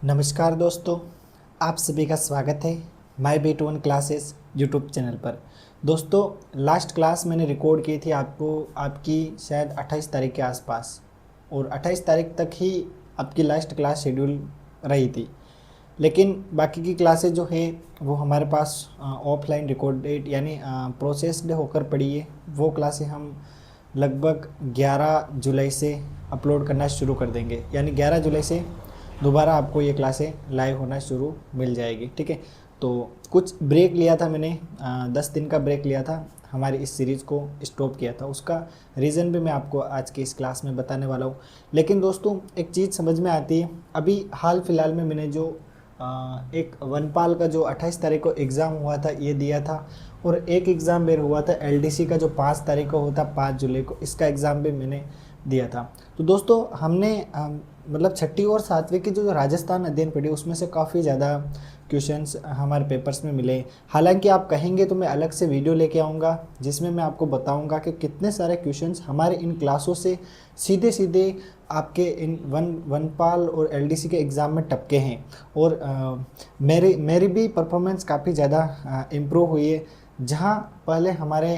नमस्कार दोस्तों, आप सभी का स्वागत है my B two one classes YouTube channel पर। दोस्तों, लास्ट क्लास मैंने रिकॉर्ड की थी आपकी शायद 28 तारीख के आसपास, और 28 तारीख तक ही आपकी लास्ट क्लास शेड्यूल रही थी। लेकिन बाकी की क्लासेस जो है वो हमारे पास ऑफलाइन रिकॉर्डेड यानी प्रोसेस्ड होकर पड़ी है। वो क्लासें हम लगभग 11 जुलाई से अपलोड करना शुरू कर देंगे, यानी 11 जुलाई से दोबारा आपको ये क्लासें लाइव होना शुरू मिल जाएगी। ठीक है, तो कुछ ब्रेक लिया था मैंने, 10 दिन का ब्रेक लिया था, हमारी इस सीरीज़ को स्टॉप किया था। उसका रीज़न भी मैं आपको आज की इस क्लास में बताने वाला हूँ। लेकिन दोस्तों, एक चीज़ समझ में आती है, अभी हाल फिलहाल में मैंने जो एक वनपाल का जो 28 तारीख को एग्ज़ाम हुआ था ये दिया था, और एक एग्ज़ाम मेरा हुआ था एलडीसी का जो 5 तारीख को होता, 5 जुलाई को, इसका एग्ज़ाम भी मैंने दिया था। तो दोस्तों, हमने मतलब छठी और सातवीं की जो राजस्थान अध्ययन पढ़ी उसमें से काफ़ी ज़्यादा क्वेश्चंस हमारे पेपर्स में मिले। हालांकि आप कहेंगे तो मैं अलग से वीडियो लेके आऊँगा जिसमें मैं आपको बताऊँगा कि कितने सारे क्वेश्चंस हमारे इन क्लासों से सीधे सीधे आपके इन वनपाल और एलडीसी के एग्ज़ाम में टपके हैं। और मेरी भी परफॉर्मेंस काफ़ी ज़्यादा इम्प्रूव हुई है। जहाँ पहले हमारे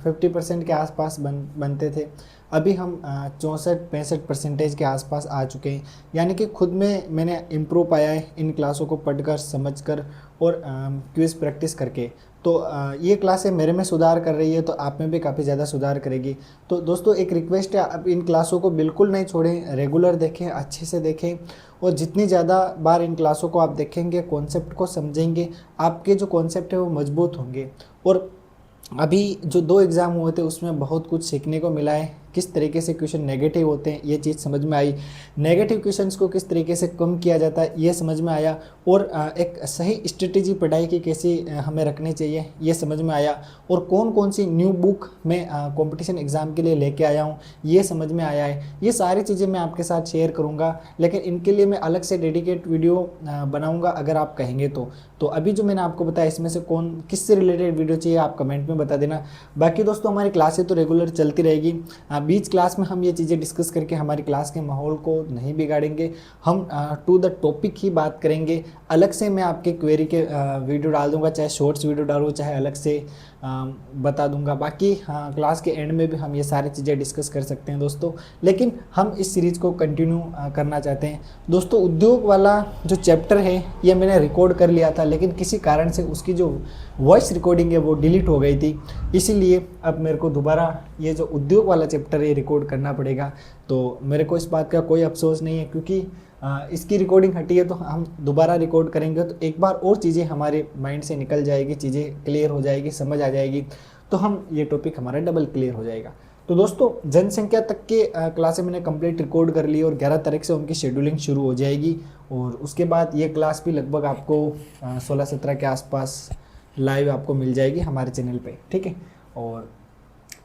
50% के आसपास बनते थे, अभी हम 64-65% के आसपास आ चुके हैं। यानी कि खुद में मैंने इम्प्रूव पाया है इन क्लासों को पढ़कर, समझकर और क्विज़ प्रैक्टिस करके। तो ये क्लासें मेरे में सुधार कर रही है, तो आप में भी काफ़ी ज़्यादा सुधार करेगी। तो दोस्तों, एक रिक्वेस्ट है, आप इन क्लासों को बिल्कुल नहीं छोड़ें, रेगुलर देखें, अच्छे से देखें। और जितनी ज़्यादा बार इन क्लासों को आप देखेंगे, कॉन्सेप्ट को समझेंगे, आपके जो कॉन्सेप्ट है वो मजबूत होंगे। और अभी जो 2 एग्ज़ाम हुए थे उसमें बहुत कुछ सीखने को मिला है। किस तरीके से क्वेश्चन नेगेटिव होते हैं ये चीज़ समझ में आई, नेगेटिव क्वेश्चंस को किस तरीके से कम किया जाता है ये समझ में आया, और एक सही स्ट्रेटेजी पढ़ाई की कैसी हमें रखनी चाहिए ये समझ में आया, और कौन कौन सी न्यू बुक मैं कंपटीशन एग्ज़ाम के लिए लेके आया हूँ ये समझ में आया है। ये सारी चीज़ें मैं आपके साथ शेयर करूँगा, लेकिन इनके लिए मैं अलग से डेडिकेट वीडियो बनाऊँगा अगर आप कहेंगे तो अभी जो मैंने आपको बताया इसमें से कौन किससे रिलेटेड वीडियो चाहिए आप कमेंट में बता देना। बाकी दोस्तों, हमारी क्लासें तो रेगुलर चलती रहेगी। बीच क्लास में हम ये चीज़ें डिस्कस करके हमारी क्लास के माहौल को नहीं बिगाड़ेंगे, हम टू द टॉपिक ही बात करेंगे। अलग से मैं आपके क्वेरी के वीडियो डाल दूंगा, चाहे शॉर्ट्स वीडियो डालूँ, चाहे अलग से बता दूंगा। बाकी क्लास के एंड में भी हम ये सारी चीज़ें डिस्कस कर सकते हैं दोस्तों, लेकिन हम इस सीरीज़ को कंटिन्यू करना चाहते हैं। दोस्तों, उद्योग वाला जो चैप्टर है ये मैंने रिकॉर्ड कर लिया था, लेकिन किसी कारण से उसकी जो वॉइस रिकॉर्डिंग है वो डिलीट हो गई थी, इसीलिए अब मेरे को दोबारा ये जो उद्योग वाला चैप्टर है रिकॉर्ड करना पड़ेगा। तो मेरे को इस बात का कोई अफसोस नहीं है, क्योंकि इसकी रिकॉर्डिंग हटी है तो हम दोबारा रिकॉर्ड करेंगे तो एक बार और चीज़ें हमारे माइंड से निकल जाएगी, चीज़ें क्लियर हो जाएगी, समझ आ जाएगी, तो हम ये टॉपिक हमारा डबल क्लियर हो जाएगा। तो दोस्तों, जनसंख्या तक के क्लासें मैंने कंप्लीट रिकॉर्ड कर ली, और 11 तारीख से उनकी शेड्यूलिंग शुरू हो जाएगी, और उसके बाद ये क्लास भी लगभग आपको 16-17 के आसपास लाइव आपको मिल जाएगी हमारे चैनल पे। ठीक है, और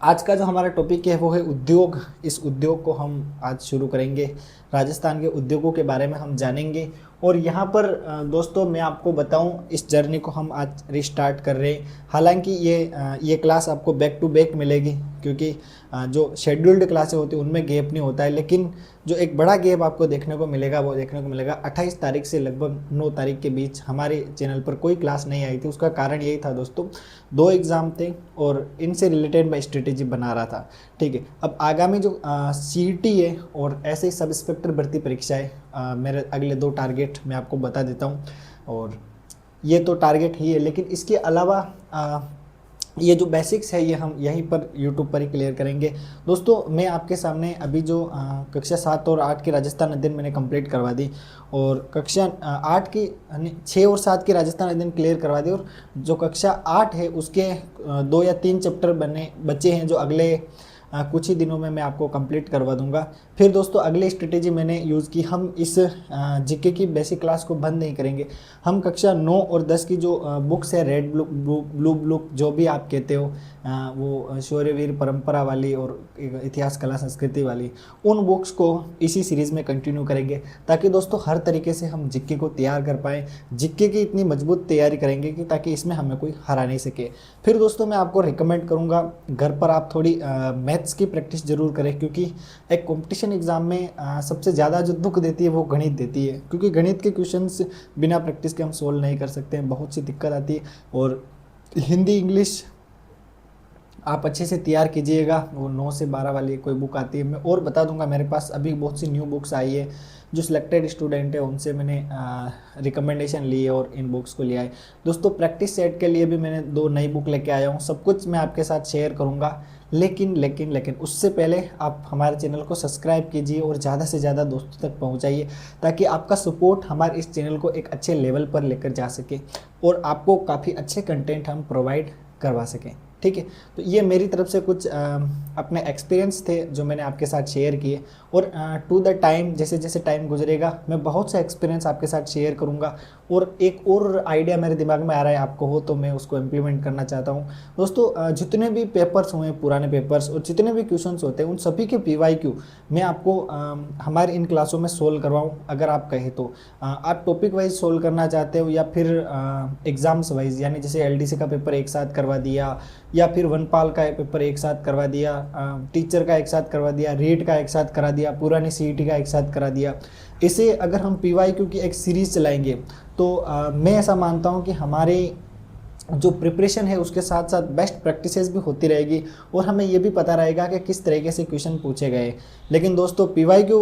आज का जो हमारा टॉपिक है वो है उद्योग। इस उद्योग को हम आज शुरू करेंगे, राजस्थान के उद्योगों के बारे में हम जानेंगे। और यहाँ पर दोस्तों, मैं आपको बताऊँ, इस जर्नी को हम आज रिस्टार्ट कर रहे हैं। हालांकि ये क्लास आपको बैक टू बैक मिलेगी, क्योंकि जो शेड्यूल्ड क्लासें होती हैं उनमें गैप नहीं होता है, लेकिन जो एक बड़ा गैप आपको देखने को मिलेगा वो देखने को मिलेगा 28 तारीख से लगभग 9 तारीख के बीच हमारे चैनल पर कोई क्लास नहीं आई थी। उसका कारण यही था दोस्तों, 2 एग्ज़ाम थे और इनसे रिलेटेड मैं स्ट्रेटेजी बना रहा था। ठीक है, अब आगामी जो सीईटी है और ऐसे ही सब इंस्पेक्टर भर्ती परीक्षा है, मेरे अगले 2 टारगेट मैं आपको बता देता हूँ, और ये तो टारगेट ही है, लेकिन इसके अलावा ये जो बेसिक्स है ये हम यहीं पर यूट्यूब पर ही क्लियर करेंगे। दोस्तों, मैं आपके सामने अभी जो कक्षा 7 और 8 की राजस्थान अध्ययन मैंने कंप्लीट करवा दी, और कक्षा 8 की 6 और 7 की राजस्थान अध्ययन क्लियर करवा दी, और जो कक्षा 8 है उसके 2 या 3 चैप्टर बचे हैं जो अगले कुछ ही दिनों में मैं आपको कंप्लीट करवा दूंगा। फिर दोस्तों, अगली स्ट्रेटेजी मैंने यूज़ की, हम इस जीके की बेसिक क्लास को बंद नहीं करेंगे। हम कक्षा 9 और 10 की जो बुक्स है, रेड ब्लू बुक जो भी आप कहते हो, वो शौर्यवीर परंपरा वाली और इतिहास कला संस्कृति वाली, उन बुक्स को इसी सीरीज़ में कंटिन्यू करेंगे, ताकि दोस्तों हर तरीके से हम जीके को तैयार कर पाएँ। जीके की इतनी मजबूत तैयारी करेंगे कि ताकि इसमें हमें कोई हरा नहीं सके। फिर दोस्तों, मैं आपको रिकमेंड करूँगा घर पर आप थोड़ी मैथ मैथ्स की प्रैक्टिस जरूर करें, क्योंकि एक कंपटीशन एग्ज़ाम में सबसे ज़्यादा जो दुख देती है वो गणित देती है, क्योंकि गणित के क्वेश्चंस बिना प्रैक्टिस के हम सोल्व नहीं कर सकते हैं, बहुत सी दिक्कत आती है। और हिंदी इंग्लिश आप अच्छे से तैयार कीजिएगा। वो 9 से 12 वाली कोई बुक आती है, मैं और बता दूंगा। मेरे पास अभी बहुत सी न्यू बुक्स आई है, जो सिलेक्टेड स्टूडेंट है उनसे मैंने रिकमेंडेशन ली है और इन बुक्स को लिया है। दोस्तों प्रैक्टिस सेट के लिए भी मैंने 2 नई बुक लेके आया हूँ, सब कुछ मैं आपके साथ शेयर करूँगा। लेकिन उससे पहले आप हमारे चैनल को सब्सक्राइब कीजिए और ज़्यादा से ज़्यादा दोस्तों तक पहुँचाइए, ताकि आपका सपोर्ट हमारे इस चैनल को एक अच्छे लेवल पर लेकर जा सके और आपको काफ़ी अच्छे कंटेंट हम प्रोवाइड करवा सकें। ठीक है, तो ये मेरी तरफ से कुछ अपने एक्सपीरियंस थे जो मैंने आपके साथ शेयर किए। और टू द टाइम, जैसे जैसे टाइम गुजरेगा मैं बहुत से एक्सपीरियंस आपके साथ शेयर करूंगा। और एक और आइडिया मेरे दिमाग में आ रहा है, आपको हो तो मैं उसको इम्प्लीमेंट करना चाहता हूं। दोस्तों जितने भी पेपर्स हुए पुराने पेपर्स और जितने भी क्वेश्चंस होते हैं उन सभी के PYQ मैं आपको हमारे इन क्लासों में सोल्व करवाऊँ, अगर आप कहें तो। आप टॉपिक वाइज सोल्व करना चाहते हो या फिर एग्ज़ाम्स वाइज, यानी जैसे LDC का पेपर एक साथ करवा दिया, या फिर वनपाल का पेपर एक साथ करवा दिया, टीचर का एक साथ करवा दिया, रीट का एक साथ करा दिया, पुरानी CET का एक साथ करा दिया। इसे अगर हम PYQ की एक सीरीज़ चलाएंगे तो मैं ऐसा मानता हूं कि हमारे जो प्रिपरेशन है उसके साथ साथ बेस्ट प्रैक्टिसेस भी होती रहेगी और हमें ये भी पता रहेगा कि किस तरीके से क्वेश्चन पूछे गए। लेकिन दोस्तों PYQ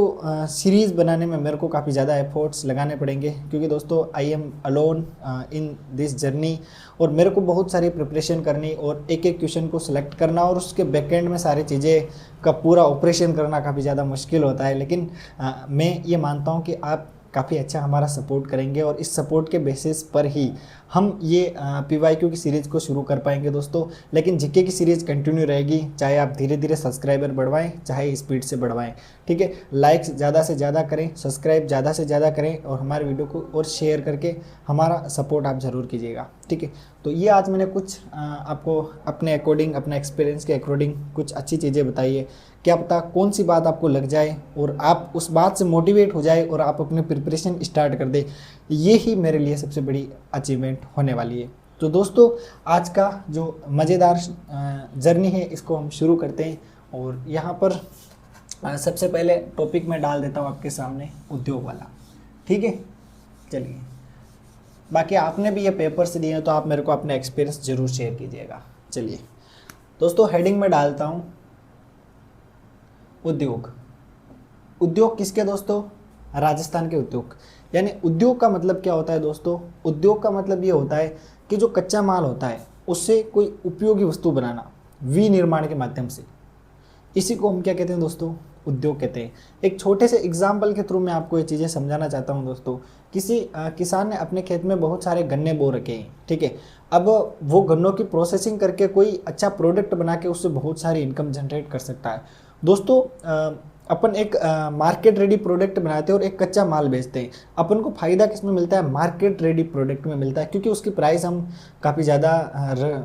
सीरीज़ बनाने में मेरे को काफ़ी ज़्यादा एफर्ट्स लगाने पड़ेंगे, क्योंकि दोस्तों I am alone in this journey, और मेरे को बहुत सारी प्रिपरेशन करनी और एक एक क्वेश्चन को सिलेक्ट करना और उसके बैकएंड में सारी चीज़ें का पूरा ऑपरेशन करना काफ़ी ज़्यादा मुश्किल होता है। लेकिन मैं ये मानता हूँ कि आप काफ़ी अच्छा हमारा सपोर्ट करेंगे और इस सपोर्ट के बेसिस पर ही हम ये PYQ की सीरीज़ को शुरू कर पाएंगे दोस्तों। लेकिन GK की सीरीज़ कंटिन्यू रहेगी, चाहे आप धीरे धीरे सब्सक्राइबर बढ़वाएं चाहे स्पीड से बढ़वाएं। ठीक है, लाइक्स ज़्यादा से ज़्यादा करें, सब्सक्राइब ज़्यादा से ज़्यादा करें और हमारे वीडियो को और शेयर करके हमारा सपोर्ट आप ज़रूर कीजिएगा। ठीक है, तो ये आज मैंने कुछ आपको अपने अकॉर्डिंग, अपने एक्सपीरियंस के अकॉर्डिंग कुछ अच्छी चीज़ें बताई है। क्या पता कौन सी बात आपको लग जाए और आप उस बात से मोटिवेट हो जाए और आप अपनी प्रिपरेशन स्टार्ट कर दे। ये ही मेरे लिए सबसे बड़ी अचीवमेंट होने वाली है। तो दोस्तों आज का जो मज़ेदार जर्नी है इसको हम शुरू करते हैं। और यहाँ पर सबसे पहले टॉपिक मैं डाल देता हूँ आपके सामने, उद्योग वाला। ठीक है, चलिए, बाकी आपने भी ये पेपर्स दिए हैं तो आप मेरे को अपने एक्सपीरियंस ज़रूर शेयर कीजिएगा। चलिए दोस्तों, हेडिंग में डालता हूँ उद्योग। उद्योग किसके दोस्तों? राजस्थान के उद्योग। यानी उद्योग का मतलब क्या होता है दोस्तों? उद्योग का मतलब ये होता है कि जो कच्चा माल होता है उससे कोई उपयोगी वस्तु बनाना विनिर्माण के माध्यम से, इसी को हम क्या कहते हैं दोस्तों? उद्योग कहते हैं। एक छोटे से एग्जाम्पल के थ्रू मैं आपको ये चीज़ें समझाना चाहता हूँ दोस्तों। किसी किसान ने अपने खेत में बहुत सारे गन्ने बो रखे हैं। ठीक है, अब वो गन्नों की प्रोसेसिंग करके कोई अच्छा प्रोडक्ट बना के उससे बहुत सारी इनकम जनरेट कर सकता है। दोस्तों अपन एक मार्केट रेडी प्रोडक्ट बनाते हैं और एक कच्चा माल बेचते हैं। अपन को फ़ायदा किस में मिलता है? मार्केट रेडी प्रोडक्ट में मिलता है, क्योंकि उसकी प्राइस हम काफ़ी ज़्यादा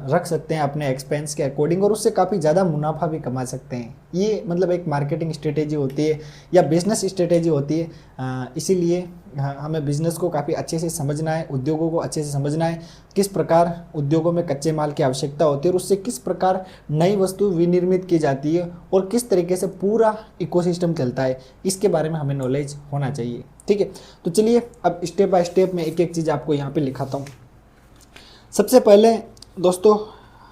रख सकते हैं अपने एक्सपेंस के अकॉर्डिंग और उससे काफ़ी ज़्यादा मुनाफा भी कमा सकते हैं। ये मतलब एक मार्केटिंग स्ट्रेटेजी होती है या बिजनेस स्ट्रेटेजी होती है। इसीलिए हमें बिज़नेस को काफ़ी अच्छे से समझना है, उद्योगों को अच्छे से समझना है, किस प्रकार उद्योगों में कच्चे माल की आवश्यकता होती है और उससे किस प्रकार नई वस्तु विनिर्मित की जाती है और किस तरीके से पूरा इकोसिस्टम चलता है, इसके बारे में हमें नॉलेज होना चाहिए। ठीक है, तो चलिए अब स्टेप बाय स्टेप मैं एक एक चीज़ आपको यहाँ पे लिखाता हूँ। सबसे पहले दोस्तों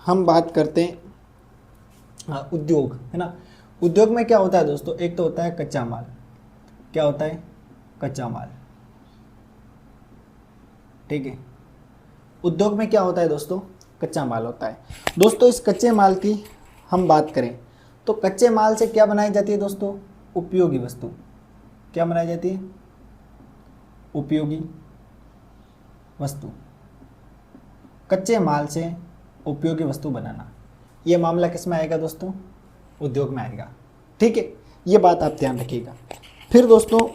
हम बात करते हैं उद्योग, है ना। उद्योग में क्या होता है दोस्तों? एक तो होता है कच्चा माल। क्या होता है? कच्चा माल। ठीक है, उद्योग में क्या होता है दोस्तों? कच्चा माल होता है। दोस्तों इस कच्चे माल की हम बात करें तो कच्चे माल से क्या बनाई जाती है दोस्तों? उपयोगी वस्तु। क्या बनाई जाती है? उपयोगी वस्तु। कच्चे माल से उपयोगी वस्तु बनाना, ये मामला किस में आएगा दोस्तों? उद्योग में आएगा। ठीक है, ये बात आप ध्यान रखिएगा। फिर दोस्तों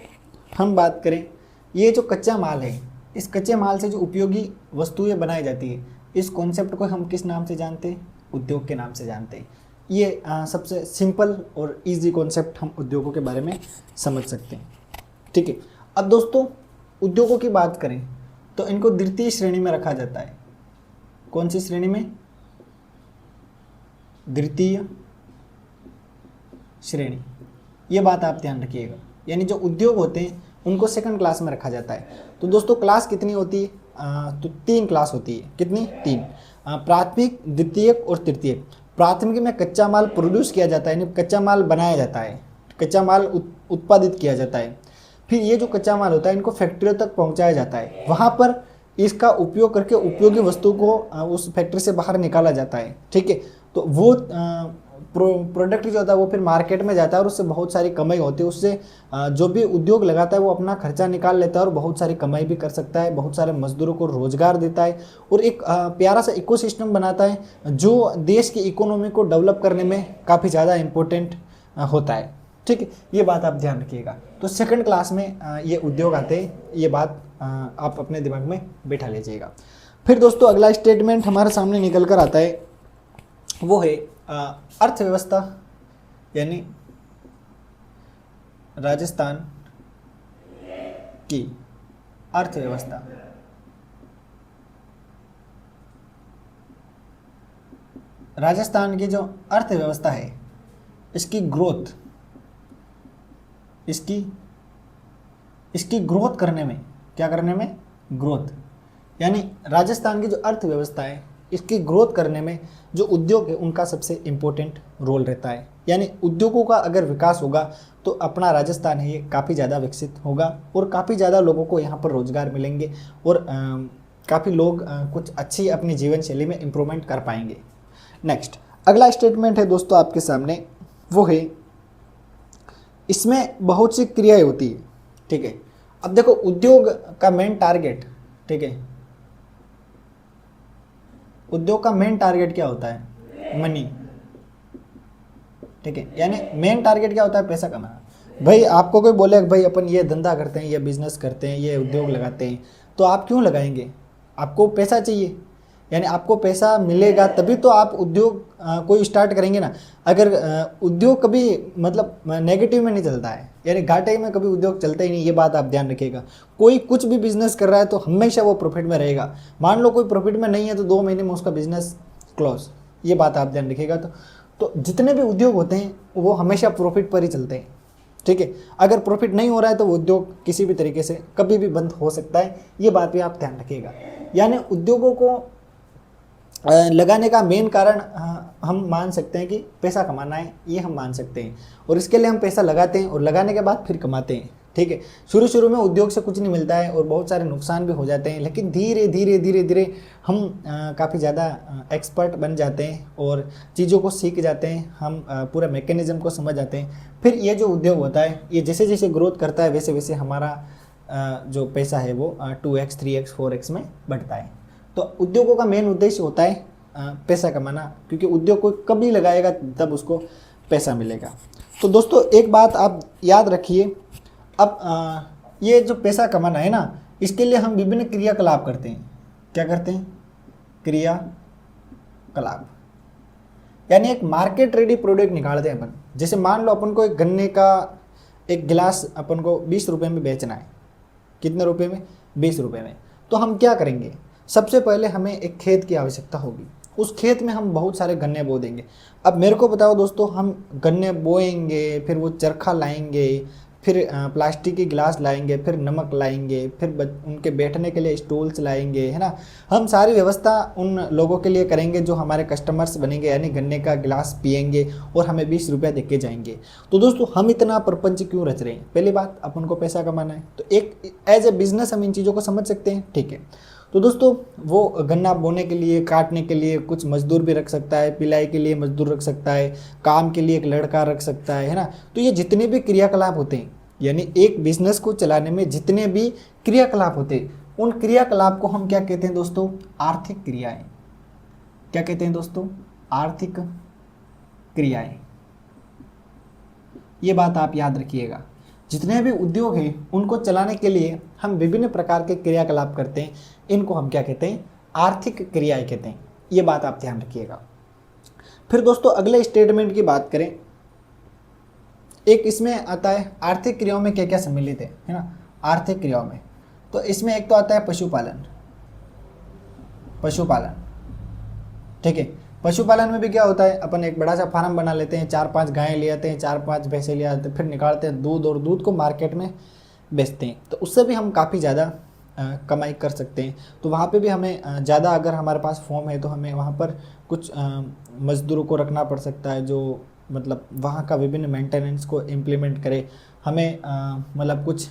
हम बात करें, ये जो कच्चा माल है, इस कच्चे माल से जो उपयोगी वस्तुएं बनाई जाती है, इस कॉन्सेप्ट को हम किस नाम से जानते हैं? उद्योग के नाम से जानते हैं। ये सबसे सिंपल और इजी कॉन्सेप्ट हम उद्योगों के बारे में समझ सकते हैं। ठीक है, अब दोस्तों उद्योगों की बात करें तो इनको द्वितीय श्रेणी में रखा जाता है। कौन सी श्रेणी में? द्वितीय श्रेणी, ये बात आप ध्यान रखिएगा। यानी जो उद्योग होते हैं उनको सेकंड क्लास में रखा जाता है। तो दोस्तों क्लास कितनी होती है? तो 3 क्लास होती है। कितनी? 3। प्राथमिक, द्वितीयक और तृतीयक। प्राथमिक में कच्चा माल प्रोड्यूस किया जाता है, यानी कच्चा माल बनाया जाता है, कच्चा माल उत्पादित किया जाता है। फिर ये जो कच्चा माल होता है इनको फैक्ट्रियों तक पहुंचाया जाता है, वहाँ पर इसका उपयोग करके उपयोगी वस्तु को उस फैक्ट्री से बाहर निकाला जाता है। ठीक है, तो वो प्रोडक्ट जो होता है वो फिर मार्केट में जाता है और उससे बहुत सारी कमाई होती है। उससे जो भी उद्योग लगाता है वो अपना खर्चा निकाल लेता है और बहुत सारी कमाई भी कर सकता है, बहुत सारे मजदूरों को रोजगार देता है और एक प्यारा सा इकोसिस्टम बनाता है जो देश की इकोनॉमी को डेवलप करने में काफ़ी ज़्यादा इम्पोर्टेंट होता है। ठीक है, ये बात आप ध्यान रखिएगा। तो सेकंड क्लास में ये उद्योग आते हैं, ये बात आप अपने दिमाग में बैठा लीजिएगा। फिर दोस्तों अगला स्टेटमेंट हमारे सामने निकल कर आता है, वो है अर्थव्यवस्था, यानी राजस्थान की अर्थव्यवस्था। राजस्थान की जो अर्थव्यवस्था है इसकी ग्रोथ, इसकी ग्रोथ करने में, क्या करने में? ग्रोथ। यानी राजस्थान की जो अर्थव्यवस्था है इसकी ग्रोथ करने में जो उद्योग है उनका सबसे इम्पोर्टेंट रोल रहता है। यानी उद्योगों का अगर विकास होगा तो अपना राजस्थान है ये काफ़ी ज़्यादा विकसित होगा और काफ़ी ज़्यादा लोगों को यहाँ पर रोजगार मिलेंगे और काफ़ी लोग कुछ अच्छी अपनी जीवन शैली में इम्प्रूवमेंट कर पाएंगे। नेक्स्ट अगला स्टेटमेंट है दोस्तों आपके सामने, वो है इसमें बहुत सी क्रियाएं होती है। ठीक है, अब देखो उद्योग का मेन टारगेट, ठीक है, उद्योग का मेन टारगेट क्या होता है? मनी। ठीक है, यानी मेन टारगेट क्या होता है? पैसा कमाना। भाई आपको कोई बोले भाई अपन ये धंधा करते हैं, ये बिजनेस करते हैं, ये उद्योग लगाते हैं, तो आप क्यों लगाएंगे? आपको पैसा चाहिए, यानी आपको पैसा मिलेगा तभी तो आप उद्योग कोई स्टार्ट करेंगे ना। अगर उद्योग कभी मतलब नेगेटिव में नहीं चलता है, यानी घाटे में कभी उद्योग चलता ही नहीं, ये बात आप ध्यान रखिएगा। कोई कुछ भी बिजनेस कर रहा है तो हमेशा वो प्रॉफिट में रहेगा। मान लो कोई प्रॉफिट में नहीं है तो 2 महीने में उसका बिजनेस क्लोज, ये बात आप ध्यान रखिएगा। तो जितने भी उद्योग होते हैं वो हमेशा प्रॉफिट पर ही चलते हैं। ठीक है, अगर प्रॉफिट नहीं हो रहा है तो वो उद्योग किसी भी तरीके से कभी भी बंद हो सकता है, ये बात भी आप ध्यान रखिएगा। यानी उद्योगों को लगाने का मेन कारण हम मान सकते हैं कि पैसा कमाना है, ये हम मान सकते हैं और इसके लिए हम पैसा लगाते हैं और लगाने के बाद फिर कमाते हैं। ठीक है, शुरू में उद्योग से कुछ नहीं मिलता है और बहुत सारे नुकसान भी हो जाते हैं, लेकिन धीरे धीरे हम काफ़ी ज़्यादा एक्सपर्ट बन जाते हैं और चीज़ों को सीख जाते हैं, हम पूरा मैकेनिज्म को समझ जाते हैं। फिर ये जो उद्योग होता है ये जैसे जैसे ग्रोथ करता है वैसे वैसे हमारा जो पैसा है वो 2x 3x 4x में बढ़ता है। तो उद्योगों का मेन उद्देश्य होता है पैसा कमाना, क्योंकि उद्योग कोई कभी लगाएगा तब उसको पैसा मिलेगा। तो दोस्तों एक बात आप याद रखिए, अब ये जो पैसा कमाना है ना, इसके लिए हम विभिन्न क्रियाकलाप करते हैं। क्या करते हैं? क्रियाकलाप, यानी एक मार्केट रेडी प्रोडक्ट निकालते हैं अपन। जैसे मान लो अपन को एक गन्ने का एक गिलास अपन को 20 रुपये में बेचना है। कितने रुपये में? 20 रुपये में। तो हम क्या करेंगे? सबसे पहले हमें एक खेत की आवश्यकता होगी, उस खेत में हम बहुत सारे गन्ने बो देंगे। अब मेरे को बताओ दोस्तों, हम गन्ने बोएंगे, फिर वो चरखा लाएंगे, फिर प्लास्टिक के गिलास लाएंगे, फिर नमक लाएंगे, फिर उनके बैठने के लिए स्टूल्स लाएंगे, है ना। हम सारी व्यवस्था उन लोगों के लिए करेंगे जो हमारे कस्टमर्स बनेंगे, यानी गन्ने का गिलास पिएंगे और हमें 20 रुपया दे के जाएंगे। तो दोस्तों हम इतना प्रपंच क्यों रच रहे हैं? पहली बात, अपन को पैसा कमाना है, तो एक एज ए बिजनेस हम इन चीज़ों को समझ सकते हैं। ठीक है, तो दोस्तों वो गन्ना बोने के लिए, काटने के लिए कुछ मजदूर भी रख सकता है, पिलाई के लिए मजदूर रख सकता है, काम के लिए एक लड़का रख सकता है ना। तो ये जितने भी क्रियाकलाप होते हैं, यानी एक बिजनेस को चलाने में जितने भी क्रियाकलाप होते हैं, उन क्रियाकलाप को हम क्या कहते हैं दोस्तों? आर्थिक क्रियाएं। क्या कहते हैं दोस्तों? आर्थिक क्रियाएं। ये बात आप याद रखिएगा। जितने भी उद्योग हैं उनको चलाने के लिए हम विभिन्न प्रकार के क्रियाकलाप करते हैं, इनको हम क्या कहते हैं? आर्थिक क्रियाएं कहते हैं। ये बात आप ध्यान रखिएगा। फिर दोस्तों अगले स्टेटमेंट की बात करें, एक इसमें आता है आर्थिक क्रियाओं में क्या क्या सम्मिलित है ना। आर्थिक क्रियाओं में तो इसमें एक तो आता है पशुपालन। ठीक है, पशुपालन में भी क्या होता है, अपन एक बड़ा सा फार्म बना लेते हैं, 4-5 गायें ले आते हैं, 4-5 भैंसे ले आते हैं, फिर निकालते हैं दूध और दूध को मार्केट में बेचते हैं, तो उससे भी हम काफ़ी ज़्यादा कमाई कर सकते हैं। तो वहाँ पे भी हमें ज़्यादा अगर हमारे पास फॉर्म है तो हमें वहाँ पर कुछ मज़दूरों को रखना पड़ सकता है जो मतलब वहाँ का विभिन्न मेंटेनेंस को इम्प्लीमेंट करे। हमें मतलब कुछ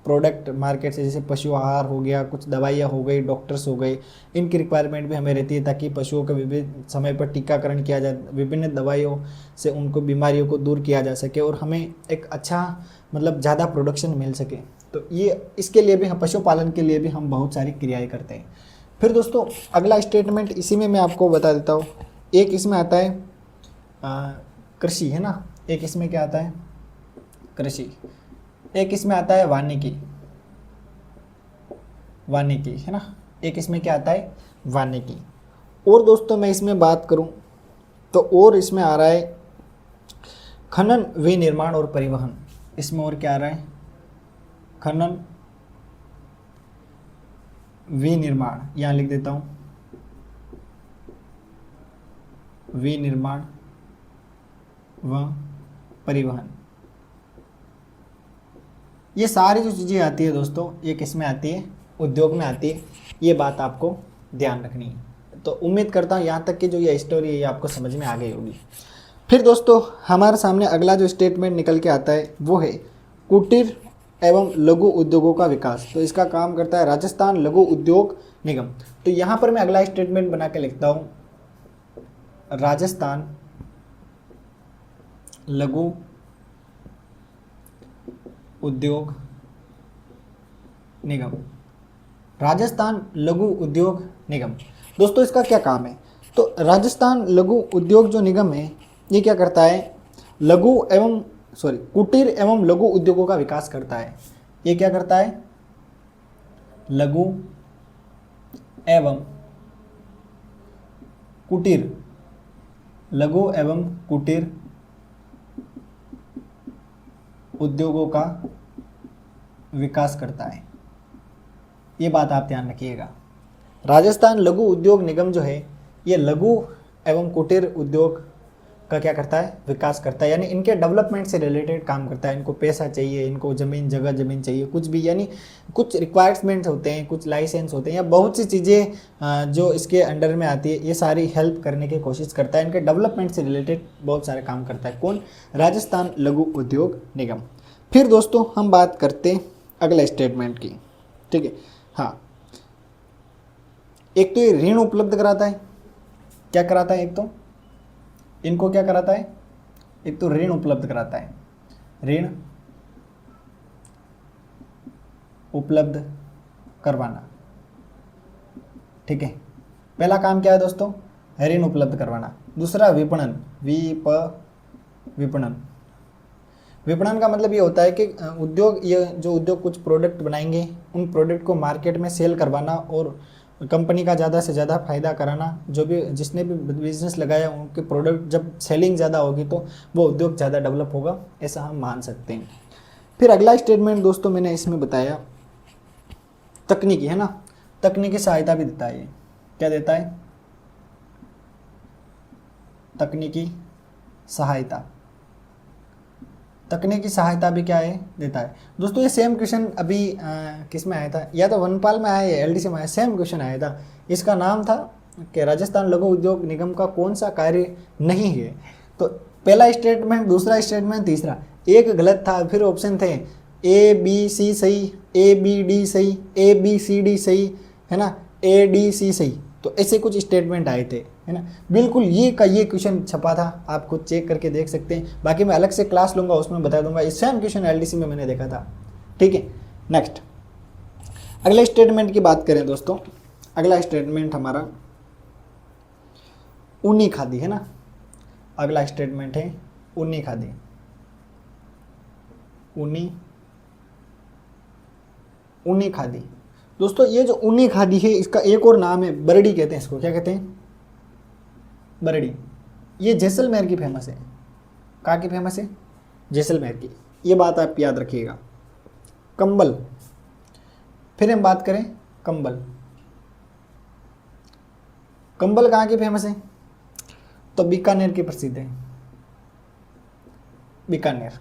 प्रोडक्ट मार्केट से, जैसे पशु आहार हो गया, कुछ दवाइयाँ हो गई, डॉक्टर्स हो गए, इनकी रिक्वायरमेंट भी हमें रहती है ताकि पशुओं का विभिन्न समय पर टीकाकरण किया जाए, विभिन्न दवाइयों से उनको बीमारियों को दूर किया जा सके और हमें एक अच्छा मतलब ज़्यादा प्रोडक्शन मिल सके। तो ये इसके लिए भी हम पशुपालन के लिए भी हम बहुत सारी क्रियाएँ करते हैं। फिर दोस्तों अगला स्टेटमेंट इसी में मैं आपको बता देता हूँ। एक इसमें आता है कृषि, है ना, एक इसमें क्या आता है, कृषि, एक इसमें आता है वानिकी, वानिकी, है ना, एक इसमें क्या आता है, वानिकी। और दोस्तों मैं इसमें बात करूं तो और इसमें आ रहा है खनन, विनिर्माण और परिवहन। इसमें और क्या आ रहा है, खनन, विनिर्माण, यहाँ लिख देता हूं, विनिर्माण व परिवहन। ये सारी जो चीज़ें आती है दोस्तों, ये किस में आती है, उद्योग में आती है। ये बात आपको ध्यान रखनी है। तो उम्मीद करता हूँ यहाँ तक की जो ये स्टोरी है ये आपको समझ में आ गई होगी। फिर दोस्तों हमारे सामने अगला जो स्टेटमेंट निकल के आता है वो है कुटीर एवं लघु उद्योगों का विकास। तो इसका काम करता है राजस्थान लघु उद्योग निगम। तो यहाँ पर मैं अगला स्टेटमेंट बना के लिखता हूँ, राजस्थान लघु उद्योग निगम, राजस्थान लघु उद्योग निगम। दोस्तों इसका क्या काम है, तो राजस्थान लघु उद्योग जो निगम है ये क्या करता है, कुटीर एवं लघु उद्योगों का विकास करता है। ये क्या करता है, लघु एवं कुटीर, लघु एवं कुटीर उद्योगों का विकास करता है। ये बात आप ध्यान रखिएगा। राजस्थान लघु उद्योग निगम जो है ये लघु एवं कुटीर उद्योग का क्या करता है, विकास करता है, यानी इनके डेवलपमेंट से रिलेटेड काम करता है। इनको पैसा चाहिए, इनको ज़मीन चाहिए, कुछ भी, यानी कुछ रिक्वायरमेंट्स होते हैं, कुछ लाइसेंस होते हैं, या बहुत सी चीज़ें जो इसके अंडर में आती है, ये सारी हेल्प करने की कोशिश करता है। इनके डेवलपमेंट से रिलेटेड बहुत सारे काम करता है। कौन, राजस्थान लघु उद्योग निगम। फिर दोस्तों हम बात करते हैं अगले स्टेटमेंट की, ठीक है। हाँ, एक तो ये ऋण उपलब्ध कराता है, क्या कराता है, एक तो इनको क्या कराता है, एक तो ऋण उपलब्ध कराता है, ऋण उपलब्ध करवाना, ठीक है। पहला काम क्या है दोस्तों, ऋण उपलब्ध करवाना। दूसरा विपणन, विपणन, विपणन का मतलब ये होता है कि उद्योग, ये जो उद्योग कुछ प्रोडक्ट बनाएंगे उन प्रोडक्ट को मार्केट में सेल करवाना और कंपनी का ज़्यादा से ज़्यादा फायदा कराना। जो भी जिसने भी बिजनेस लगाया उनके प्रोडक्ट जब सेलिंग ज़्यादा होगी तो वो उद्योग ज़्यादा डेवलप होगा, ऐसा हम मान सकते हैं। फिर अगला स्टेटमेंट दोस्तों मैंने इसमें बताया तकनीकी, है ना, तकनीकी सहायता भी देता है। ये क्या देता है, तकनीकी सहायता, तकनीकी सहायता भी क्या है, देता है। दोस्तों ये सेम क्वेश्चन अभी किस में आया था, या तो वनपाल में आया या एलडीसी में आया, सेम क्वेश्चन आया था। इसका नाम था कि राजस्थान लघु उद्योग निगम का कौन सा कार्य नहीं है। तो पहला स्टेटमेंट, दूसरा स्टेटमेंट, तीसरा, एक गलत था, फिर ऑप्शन थे ए बी सी सही, ए बी डी सही, ए बी सी डी सही, है ना, ए डी सी सही। तो ऐसे कुछ स्टेटमेंट आए थे, है ना। बिल्कुल ये का ये क्वेश्चन छपा था, आप खुद चेक करके देख सकते हैं। बाकी मैं अलग से क्लास लूँगा, उसमें बता दूंगा। इस सेम क्वेश्चन एलडीसी में मैंने देखा था, ठीक है। नेक्स्ट अगले स्टेटमेंट की बात करें दोस्तों, अगला स्टेटमेंट हमारा ऊनी खादी, है ना। अगला स्टेटमेंट है ऊनी खादी, ऊनी खादी। दोस्तों ये जो ऊनी खादी है इसका एक और नाम है बरड़ी, कहते हैं इसको, क्या कहते हैं, बरड़ी। ये जैसलमेर की फेमस है, कहाँ की फेमस है, जैसलमेर की। ये बात आप याद रखिएगा। कंबल, फिर हम बात करें कंबल, कंबल कहाँ की फेमस है, तो बीकानेर की प्रसिद्ध है, बीकानेर,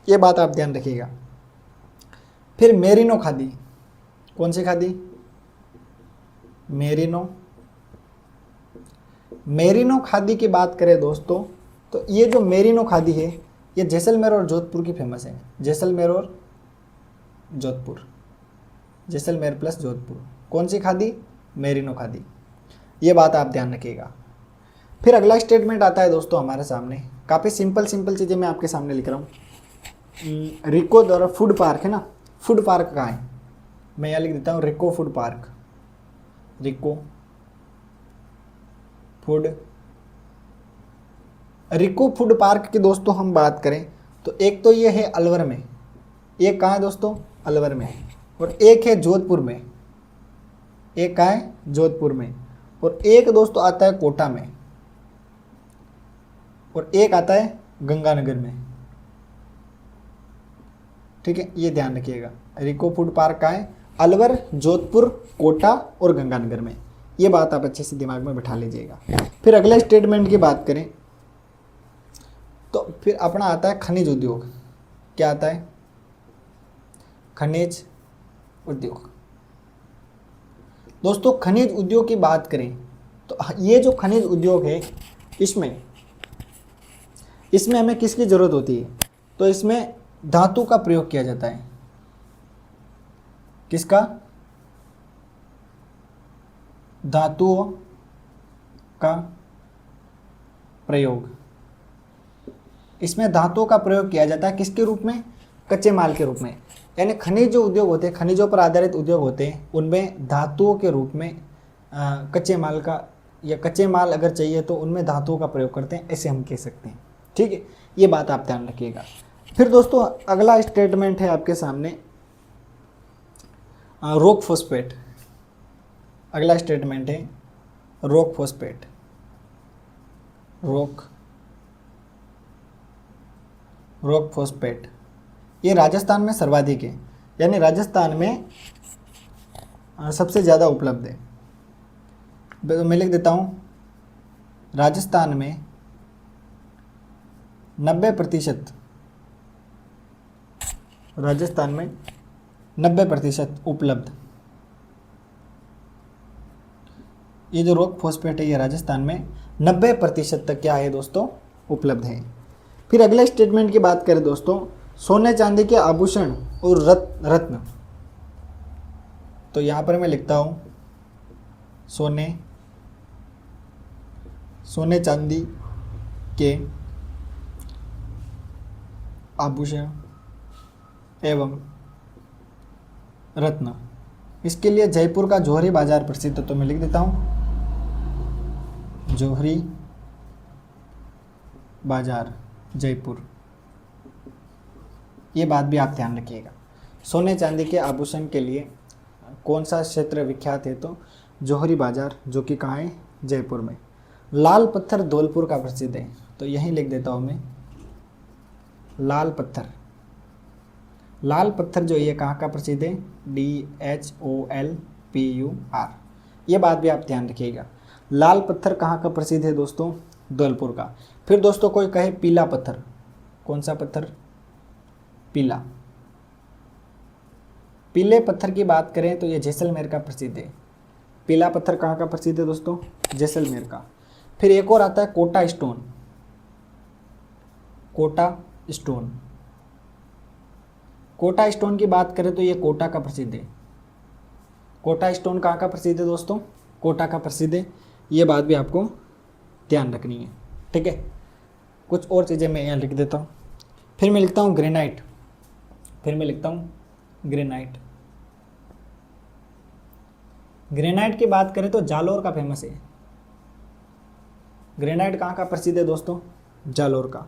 ये बात आप ध्यान रखिएगा। फिर मेरिनो खादी, कौन सी खादी? मेरिनो। मेरिनो खादी की बात करें दोस्तों, तो ये जो मेरिनो खादी है ये जैसलमेर और जोधपुर की फेमस है, जैसलमेर और जोधपुर, जैसलमेर प्लस जोधपुर। कौन सी खादी? मेरिनो खादी, ये बात आप ध्यान रखिएगा। फिर अगला स्टेटमेंट आता है दोस्तों हमारे सामने, काफ़ी सिंपल चीज़ें मैं आपके सामने लिख रहा हूँ। रिको द्वारा फूड पार्क है ना, फूड पार्क कहाँ है? मैं यहाँ लिख देता हूँ रिको फूड पार्क, रिको फूड पार्क की दोस्तों हम बात करें तो एक तो ये है अलवर में, एक कहाँ है दोस्तों? अलवर में, और एक है जोधपुर में, एक कहाँ है? जोधपुर में, और एक दोस्तों आता है कोटा में, और एक आता है गंगानगर में। ठीक है, ये ध्यान रखिएगा। रिको फूड पार्क कहाँ है? अलवर, जोधपुर, कोटा और गंगानगर में। ये बात आप अच्छे से दिमाग में बिठा लीजिएगा। फिर अगले स्टेटमेंट की बात करें तो फिर अपना आता है खनिज उद्योग। क्या आता है? खनिज उद्योग। दोस्तों खनिज उद्योग की बात करें तो ये जो खनिज उद्योग है इसमें हमें किसकी ज़रूरत होती है? तो इसमें धातु का प्रयोग किया जाता है। किसका? धातुओं का प्रयोग। इसमें धातुओं का प्रयोग किया जाता है किसके रूप में? कच्चे माल के रूप में। यानी खनिज जो उद्योग होते हैं, खनिजों पर आधारित उद्योग होते हैं, उनमें धातुओं के रूप में कच्चे माल का, या कच्चे माल अगर चाहिए तो उनमें धातुओं का प्रयोग करते हैं, ऐसे हम कह सकते हैं। ठीक है, ये बात आप ध्यान रखिएगा। फिर दोस्तों अगला स्टेटमेंट है आपके सामने रॉक फॉस्फेट। अगला स्टेटमेंट है रॉक फॉस्फेट। रॉक फॉस्फेट ये राजस्थान में सर्वाधिक है, यानी राजस्थान में सबसे ज़्यादा उपलब्ध है। मैं लिख देता हूँ राजस्थान में 90%, राजस्थान में 90% उपलब्ध। ये जो रॉक फॉस्फेट है ये राजस्थान में 90% तक क्या है दोस्तों? उपलब्ध है। फिर अगले स्टेटमेंट की बात करें दोस्तों, सोने चांदी के आभूषण और रत्न। तो यहाँ पर मैं लिखता हूँ सोने चांदी के आभूषण एवं रत्न। इसके लिए जयपुर का जौहरी बाजार प्रसिद्ध है, तो मैं लिख देता हूँ जौहरी बाजार जयपुर। ये बात भी आप ध्यान रखिएगा। सोने चांदी के आभूषण के लिए कौन सा क्षेत्र विख्यात है? तो जौहरी बाजार, जो कि कहाँ है? जयपुर में। लाल पत्थर धौलपुर का प्रसिद्ध है, तो यहीं लिख देता हूँ मैं लाल पत्थर। लाल पत्थर जो ये कहाँ का प्रसिद्ध है? DHOLPUR। ये बात भी आप ध्यान रखिएगा। लाल पत्थर कहाँ का प्रसिद्ध है दोस्तों? धौलपुर का। फिर दोस्तों कोई कहे पीला पत्थर, कौन सा पत्थर? पीला। पीले पत्थर की बात करें तो ये जैसलमेर का प्रसिद्ध है। पीला पत्थर कहाँ का प्रसिद्ध है दोस्तों? जैसलमेर का। फिर एक और आता है कोटा स्टोन। कोटा स्टोन की बात करें तो ये कोटा का प्रसिद्ध है। कोटा स्टोन कहाँ का प्रसिद्ध है दोस्तों? कोटा का प्रसिद्ध है। ये बात भी आपको ध्यान रखनी है। ठीक है, कुछ और चीज़ें मैं यहाँ लिख देता हूँ। फिर मैं लिखता हूँ ग्रेनाइट। ग्रेनाइट की बात करें तो जालोर का फेमस है। ग्रेनाइट कहाँ का प्रसिद्ध है दोस्तों? जालोर का।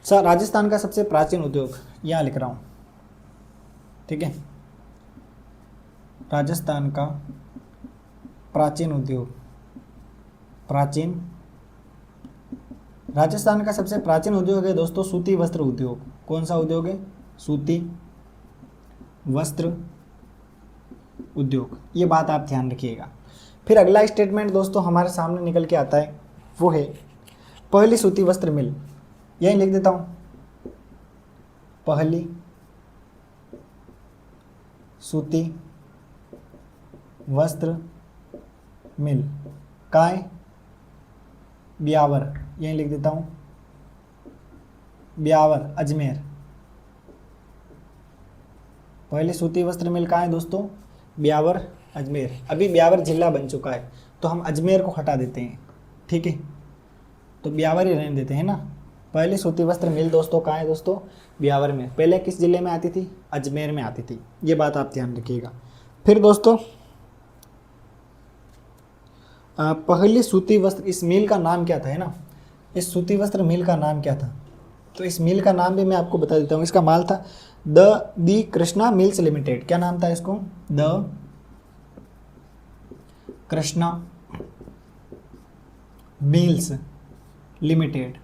सर राजस्थान का सबसे प्राचीन उद्योग यहाँ लिख रहा हूँ। ठीक है, राजस्थान का प्राचीन उद्योग, राजस्थान का सबसे प्राचीन उद्योग है दोस्तों सूती वस्त्र उद्योग। कौन सा उद्योग है? सूती वस्त्र उद्योग। ये बात आप ध्यान रखिएगा। फिर अगला स्टेटमेंट दोस्तों हमारे सामने निकल के आता है वो है पहली सूती वस्त्र मिल, यही लिख देता हूँ, पहली सूती वस्त्र मिल काय ब्यावर, यही लिख देता हूँ, ब्यावर अजमेर। पहले सूती वस्त्र मिल कहाँ है दोस्तों, ब्यावर अजमेर। अभी ब्यावर जिला बन चुका है तो हम अजमेर को हटा देते हैं, ठीक है, तो ब्यावर ही रहने देते हैं ना। पहले सूती वस्त्र मिल दोस्तों कहाँ है दोस्तों, ब्यावर में। पहले किस जिले में आती थी, अजमेर में आती थी, ये बात आप ध्यान रखिएगा। फिर दोस्तों पहली सूती वस्त्र, इस मिल का नाम क्या था, है ना, इस सूती वस्त्र मिल का नाम क्या था, तो इस मिल का नाम भी मैं आपको बता देता हूँ। इसका माल था दी कृष्णा मिल्स लिमिटेड। क्या नाम था इसको, the Krishna mills limited,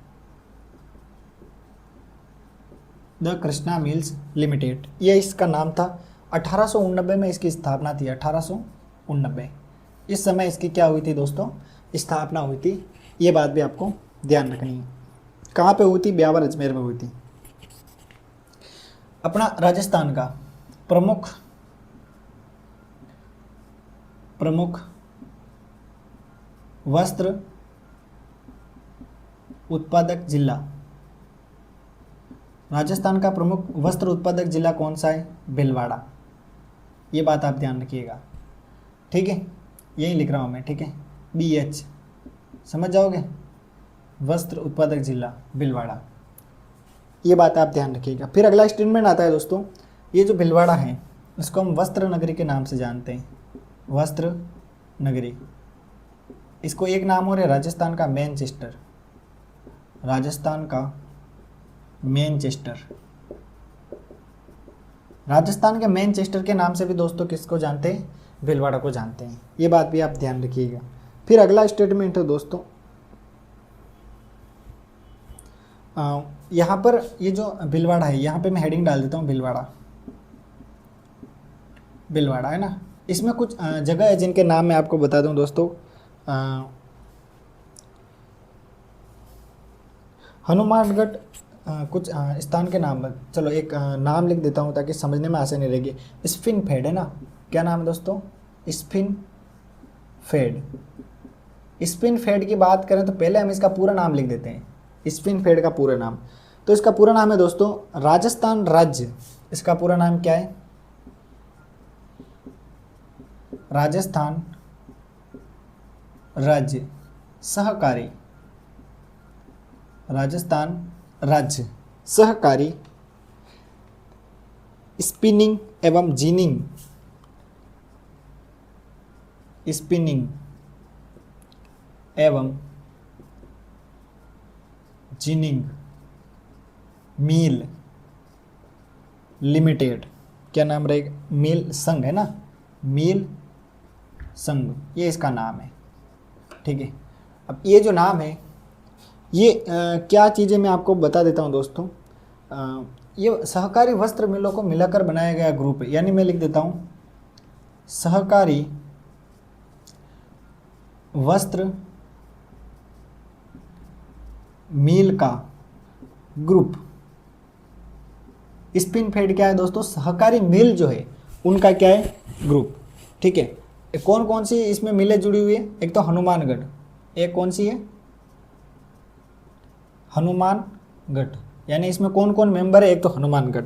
the Krishna mills limited, ये इसका नाम था। 1889 में इसकी स्थापना थी, 1889 इस समय इसकी क्या हुई थी दोस्तों, स्थापना हुई थी। ये बात भी आपको ध्यान रखनी है। कहाँ पे हुई थी, ब्यावर अजमेर में हुई थी। अपना राजस्थान का प्रमुख वस्त्र उत्पादक जिला, राजस्थान का प्रमुख वस्त्र उत्पादक जिला कौन सा है, भीलवाड़ा। ये बात आप ध्यान रखिएगा, ठीक है, यही लिख रहा हूँ मैं, ठीक है, BH समझ जाओगे, वस्त्र उत्पादक जिला भीलवाड़ा, ये बात आप ध्यान रखिएगा। फिर अगला स्टेटमेंट आता है दोस्तों, ये जो भीलवाड़ा है इसको हम वस्त्र नगरी के नाम से जानते हैं, वस्त्र नगरी। इसको एक नाम और है राजस्थान का मैनचेस्टर, राजस्थान का मैनचेस्टर। राजस्थान के मैनचेस्टर के नाम से भी दोस्तों किसको जानते हैं, भीलवाड़ा को जानते हैं, ये बात भी आप ध्यान रखिएगा। फिर अगला स्टेटमेंट है दोस्तों, यहाँ पर ये जो भीलवाड़ा है, यहाँ पे मैं हेडिंग डाल देता हूँ भीलवाड़ा, भीलवाड़ा है ना। इसमें कुछ जगह है जिनके नाम मैं आपको बता दूँ दोस्तों, हनुमानगढ़, कुछ स्थान के नाम, चलो एक नाम लिख देता हूँ ताकि समझने में आसानी रहेगी। स्फिनफेड है ना, क्या नाम है दोस्तों, स्फिनफेड। स्फिनफेड की बात करें तो पहले हम इसका पूरा नाम लिख देते हैं, स्फिनफेड का पूरा नाम। तो इसका पूरा नाम है दोस्तों राजस्थान राज्य, इसका पूरा नाम क्या है, राजस्थान राज्य सहकारी, राजस्थान राज्य सहकारी स्पिनिंग एवं जीनिंग, स्पिनिंग एवं जीनिंग मिल लिमिटेड। क्या नाम रहेगा, मिल संघ है ना, मिल संघ, ये इसका नाम है, ठीक है। अब ये जो नाम है, ये क्या चीज़ें मैं आपको बता देता हूँ दोस्तों। ये सहकारी वस्त्र मिलों को मिलाकर बनाया गया ग्रुप है, यानी मैं लिख देता हूँ सहकारी वस्त्र मिल का ग्रुप। स्पिनफेड क्या है दोस्तों, सहकारी मिल जो है उनका क्या है, ग्रुप, ठीक है। कौन कौन सी इसमें मिलें जुड़ी हुई है, एक तो हनुमानगढ़, एक कौन सी है, हनुमानगढ़, यानी इसमें कौन कौन मेंबर है, एक तो हनुमानगढ़,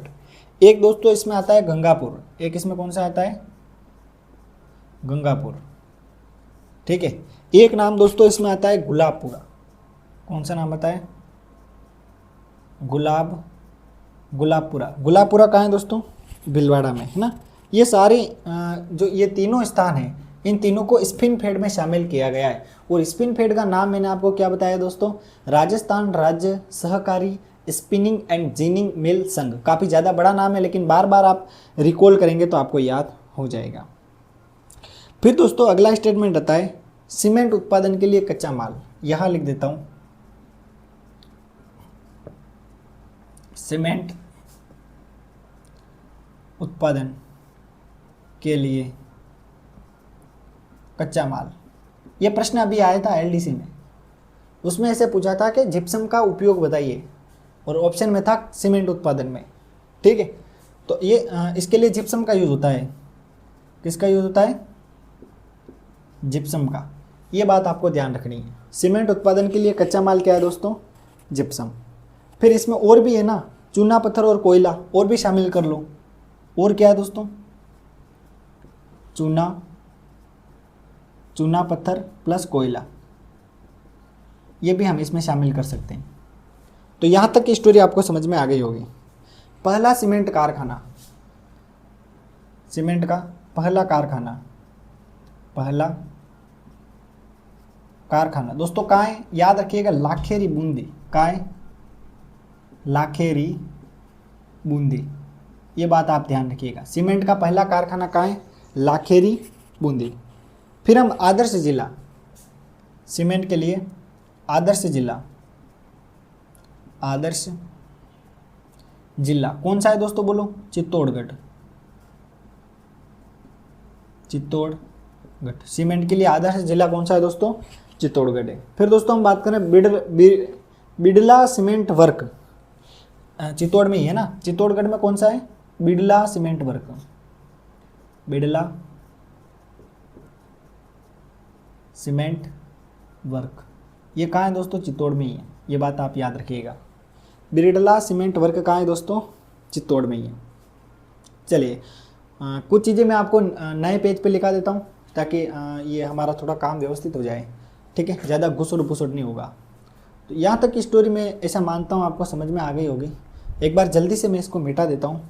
एक दोस्तों इसमें आता है गंगापुर, एक इसमें कौन सा आता है, गंगापुर, ठीक है। एक नाम दोस्तों इसमें आता है गुलाबपुरा, कौन सा नाम आता है, गुलाबपुरा। गुलाबपुरा कहाँ है दोस्तों, भीलवाड़ा में है ना। ये सारे जो ये तीनों स्थान हैं, इन तीनों को स्पिनफेड में शामिल किया गया है। और स्पिनफेड का नाम मैंने आपको क्या बताया दोस्तों, राजस्थान राज्य सहकारी स्पिनिंग एंड जीनिंग मिल संघ। काफ़ी ज़्यादा बड़ा नाम है, लेकिन बार बार आप रिकॉल करेंगे तो आपको याद हो जाएगा। फिर दोस्तों अगला स्टेटमेंट आता है सीमेंट उत्पादन के लिए कच्चा माल, यहाँ लिख देता हूँ सीमेंट उत्पादन के लिए कच्चा माल। ये प्रश्न अभी आया था LDC में, उसमें ऐसे पूछा था कि जिप्सम का उपयोग बताइए, और ऑप्शन में था सीमेंट उत्पादन में। ठीक है, तो ये इसके लिए जिप्सम का यूज़ होता है। किसका यूज़ होता है? जिप्सम का। ये बात आपको ध्यान रखनी है। सीमेंट उत्पादन के लिए कच्चा माल क्या है दोस्तों? जिप्सम। फिर इसमें और भी है ना, चूना पत्थर और कोयला, और भी शामिल कर लो। और क्या है दोस्तों? चूना पत्थर प्लस कोयला, ये भी हम इसमें शामिल कर सकते हैं। तो यहाँ तक की स्टोरी आपको समझ में आ गई होगी। पहला सीमेंट कारखाना, सीमेंट का पहला कारखाना दोस्तों कहाँ है? याद रखिएगा, लाखेरी बूंदी। कहाँ है? लाखेरी बूंदी। ये बात आप ध्यान रखिएगा। सीमेंट का पहला कारखाना कहाँ है? लाखेरी बूंदी। फिर हम आदर्श जिला, सीमेंट के लिए आदर्श जिला कौन सा है दोस्तों? बोलो। चित्तौड़गढ़। सीमेंट के लिए आदर्श जिला कौन सा है दोस्तों? चित्तौड़गढ़ है। फिर दोस्तों हम बात करें बिड़ला सीमेंट वर्क, चित्तौड़ में ही है ना। चित्तौड़गढ़ में कौन सा है? Birla cement work. Birla cement work, ये कहाँ है दोस्तों? चित्तौड़ में ही है। ये बात आप याद रखिएगा। बिड़ला सीमेंट वर्क कहाँ है दोस्तों? चित्तौड़ में ही है। चलिए कुछ चीज़ें मैं आपको नए पेज पे लिखा देता हूँ, ताकि ये हमारा थोड़ा काम व्यवस्थित हो जाए। ठीक है, ज़्यादा घुसुट पुसुट नहीं होगा। तो यहाँ तक की स्टोरी में ऐसा मानता हूँ आपको समझ में आ गई होगी। एक बार जल्दी से मैं इसको मिटा देता हूँ,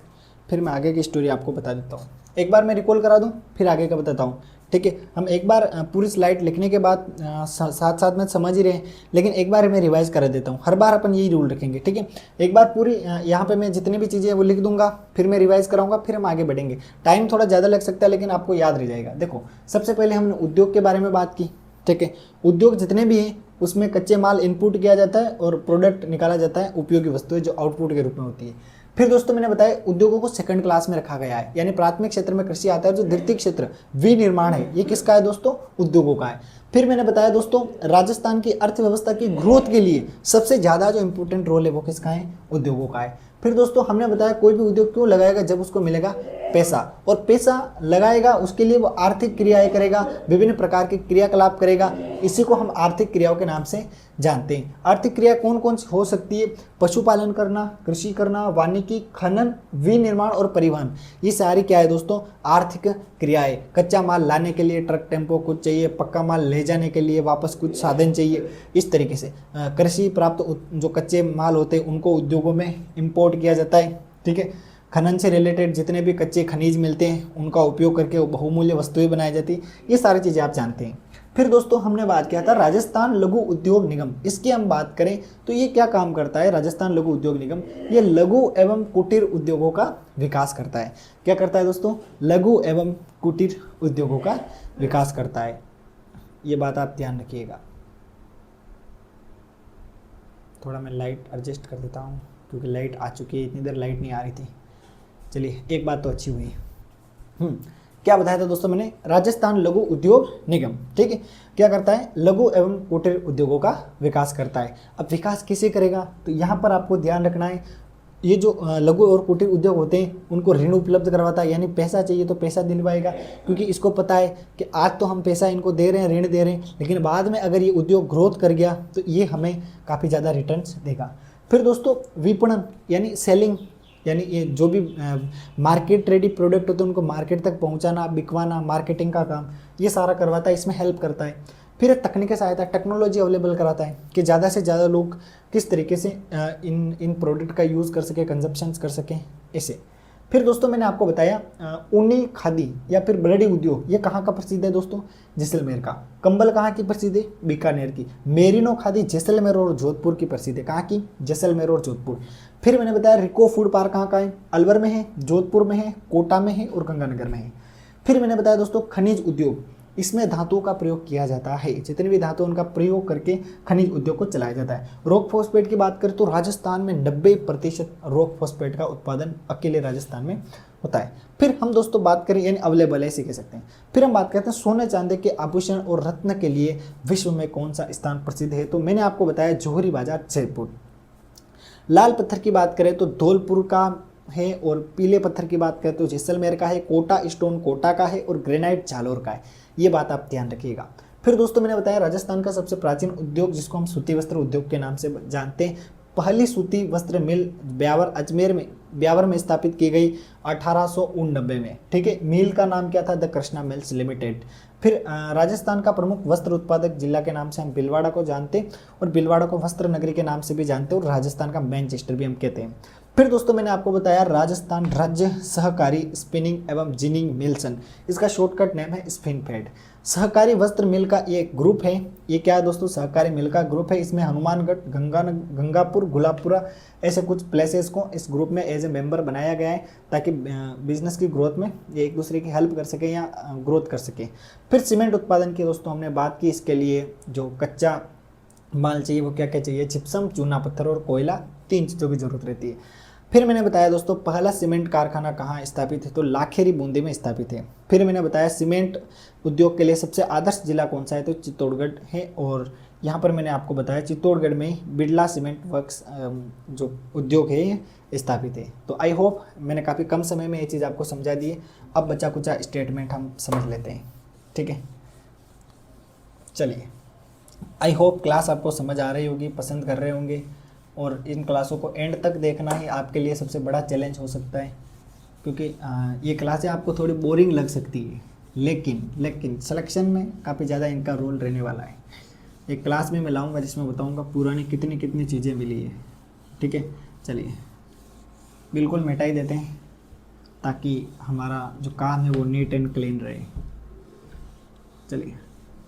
फिर मैं आगे की स्टोरी आपको बता देता हूँ। एक बार मैं रिकॉल करा दूँ, फिर आगे का बताता हूँ। ठीक है, हम एक बार पूरी स्लाइड लिखने के बाद साथ साथ में समझ ही रहे हैं, लेकिन एक बार मैं रिवाइज कर देता हूँ। हर बार अपन यही रूल रखेंगे। ठीक है, एक बार पूरी यहाँ पे मैं जितनी भी चीज़ें वो लिख दूंगा, फिर मैं रिवाइज कराऊंगा, फिर हम आगे बढ़ेंगे। टाइम थोड़ा ज़्यादा लग सकता है, लेकिन आपको याद रह जाएगा। देखो, सबसे पहले हमने उद्योग के बारे में बात की। ठीक है, उद्योग जितने भी हैं उसमें कच्चे माल इनपुट किया जाता है और प्रोडक्ट निकाला जाता है, उपयोगी वस्तुएं जो आउटपुट के रूप में होती है। फिर दोस्तों मैंने बताया उद्योगों को सेकंड क्लास में रखा गया है, यानी प्राथमिक क्षेत्र में कृषि आता है, जो द्वितीय क्षेत्र विनिर्माण है ये किसका है दोस्तों? उद्योगों का है। फिर मैंने बताया दोस्तों राजस्थान की अर्थव्यवस्था की ग्रोथ के लिए सबसे ज़्यादा जो इंपॉर्टेंट रोल है वो किसका है? उद्योगों का है। फिर दोस्तों हमने बताया कोई भी उद्योग क्यों लगाएगा? जब उसको मिलेगा पैसा, और पैसा लगाएगा उसके लिए वो आर्थिक क्रियाएं करेगा, विभिन्न प्रकार के क्रियाकलाप करेगा। इसी को हम आर्थिक क्रियाओं के नाम से जानते हैं। आर्थिक क्रिया कौन कौन सी हो सकती है? पशुपालन करना, कृषि करना, वानिकी, खनन, विनिर्माण और परिवहन, ये सारी क्या है दोस्तों? आर्थिक क्रियाएं। कच्चा माल लाने के लिए ट्रक टेम्पो कुछ चाहिए, पक्का माल ले जाने के लिए वापस कुछ साधन चाहिए। इस तरीके से कृषि प्राप्त जो कच्चे माल होते हैं उनको उद्योगों में इंपोर्ट किया जाता है। ठीक है, खनन से रिलेटेड जितने भी कच्चे खनिज मिलते हैं उनका उपयोग करके बहुमूल्य वस्तुएं बनाई जाती है। ये सारी चीज़ें आप जानते हैं। फिर दोस्तों हमने बात किया था राजस्थान लघु उद्योग निगम। इसकी हम बात करें तो ये क्या काम करता है? राजस्थान लघु उद्योग निगम ये लघु एवं कुटीर उद्योगों का विकास करता है। क्या करता है दोस्तों? लघु एवं कुटीर उद्योगों का विकास करता है। ये बात आप ध्यान रखिएगा। थोड़ा मैं लाइट एडजस्ट कर देता हूँ, क्योंकि लाइट आ चुकी है, इतनी देर लाइट नहीं आ रही थी। चलिए, एक बात तो अच्छी हुई। क्या बताया था दोस्तों मैंने? राजस्थान लघु उद्योग निगम। ठीक है, क्या करता है? लघु एवं कुटीर उद्योगों का विकास करता है। अब विकास किसे करेगा? तो यहाँ पर आपको ध्यान रखना है, ये जो लघु और कुटीर उद्योग होते हैं उनको ऋण उपलब्ध करवाता है, यानी पैसा चाहिए तो पैसा दिलवाएगा, क्योंकि इसको पता है कि आज तो हम पैसा इनको दे रहे हैं, ऋण दे रहे हैं, लेकिन बाद में अगर ये उद्योग ग्रोथ कर गया तो ये हमें काफ़ी ज़्यादा रिटर्न्स देगा। फिर दोस्तों विपणन यानी सेलिंग, यानी ये जो भी मार्केट रेडी प्रोडक्ट होते हैं उनको मार्केट तक पहुंचाना, बिकवाना, मार्केटिंग का काम ये सारा करवाता है, इसमें हेल्प करता है। फिर तकनीकी सहायता, टेक्नोलॉजी अवेलेबल कराता है कि ज़्यादा से ज़्यादा लोग किस तरीके से इन प्रोडक्ट का यूज़ कर सकें, कंजप्शंस कर सकें, ऐसे। फिर दोस्तों मैंने आपको बताया ऊनी खादी या फिर ब्रेडी उद्योग, ये कहाँ का प्रसिद्ध है दोस्तों? जैसलमेर का। कंबल कहाँ की प्रसिद्ध है? बीकानेर की। मेरिनो खादी जैसलमेर और जोधपुर की प्रसिद्ध है। कहाँ की? जैसलमेर और जोधपुर। फिर मैंने बताया रिको फूड पार्क कहाँ का है? अलवर में है, जोधपुर में है, कोटा में है और गंगानगर में है। फिर मैंने बताया दोस्तों खनिज उद्योग, इसमें धातुओं का प्रयोग किया जाता है। जितने भी धातु उनका प्रयोग करके खनिज उद्योग को चलाया जाता है। रॉक फॉस्फेट की बात करें तो राजस्थान में 90% रॉक फॉस्फेट का उत्पादन अकेले राजस्थान में होता है। फिर हम दोस्तों बात करें, यानी अवेलेबल है, ऐसे कह सकते हैं। फिर हम बात करते हैं सोने चांदी के आभूषण और रत्न के लिए विश्व में कौन सा स्थान प्रसिद्ध है। तो मैंने आपको बताया जौहरी बाजार जयपुर। लाल पत्थर की बात करें तो धौलपुर का है, और पीले पत्थर की बात करें तो जैसलमेर का है, कोटा स्टोन कोटा का है, और ग्रेनाइट जालोर का है। ये बात आप ध्यान रखिएगा। फिर दोस्तों मैंने बताया राजस्थान का सबसे प्राचीन उद्योग जिसको हम सूती वस्त्र उद्योग के नाम से जानते हैं, पहली सूती वस्त्र मिल ब्यावर में स्थापित की गई 1889 में। ठीक है, मिल का नाम क्या था? The Krishna mills limited. फिर राजस्थान का प्रमुख वस्त्र उत्पादक जिला के नाम से हम भीलवाड़ा को जानते हैं, और भीलवाड़ा को वस्त्र नगरी के नाम से भी जानते हैं, और राजस्थान का मैनचेस्टर भी हम कहते हैं। फिर दोस्तों मैंने आपको बताया राजस्थान राज्य सहकारी स्पिनिंग एवं जिनिंग मिल्सन, इसका शॉर्टकट नेम है स्पिनफेड। सहकारी वस्त्र मिल का ये ग्रुप है। ये क्या है दोस्तों? सहकारी मिल का ग्रुप है। इसमें हनुमानगढ़, गंगापुर, गुलाबपुरा ऐसे कुछ प्लेसेस को इस ग्रुप में एज ए मेंबर बनाया गया है, ताकि बिजनेस की ग्रोथ में ये एक दूसरे की हेल्प कर सके या ग्रोथ कर सके। फिर सीमेंट उत्पादन की दोस्तों हमने बात की। इसके लिए जो कच्चा माल चाहिए वो क्या क्या चाहिए? जिप्सम, चूना पत्थर और कोयला, 3 चीज़ों की जरूरत रहती है। फिर मैंने बताया दोस्तों पहला सीमेंट कारखाना कहाँ स्थापित है? तो लाखेरी बूंदी में स्थापित है। फिर मैंने बताया सीमेंट उद्योग के लिए सबसे आदर्श जिला कौन सा है? तो चित्तौड़गढ़ है, और यहाँ पर मैंने आपको बताया चित्तौड़गढ़ में बिरला सीमेंट वर्क्स जो उद्योग है ये स्थापित है। तो आई होप मैंने काफ़ी कम समय में ये चीज़ आपको समझा दी है। अब बचा कुचा स्टेटमेंट हम समझ लेते हैं। ठीक है, चलिए, आई होप क्लास आपको समझ आ रही होगी, पसंद कर रहे होंगे, और इन क्लासों को एंड तक देखना ही आपके लिए सबसे बड़ा चैलेंज हो सकता है, क्योंकि ये क्लासें आपको थोड़ी बोरिंग लग सकती है, लेकिन सिलेक्शन में काफ़ी ज़्यादा इनका रोल रहने वाला है। एक क्लास में मैं लाऊंगा जिसमें बताऊंगा पुरानी कितनी कितनी चीज़ें मिली है। ठीक है, चलिए बिल्कुल मिटा ही देते हैं, ताकि हमारा जो काम है वो नीट एंड क्लीन रहे। चलिए,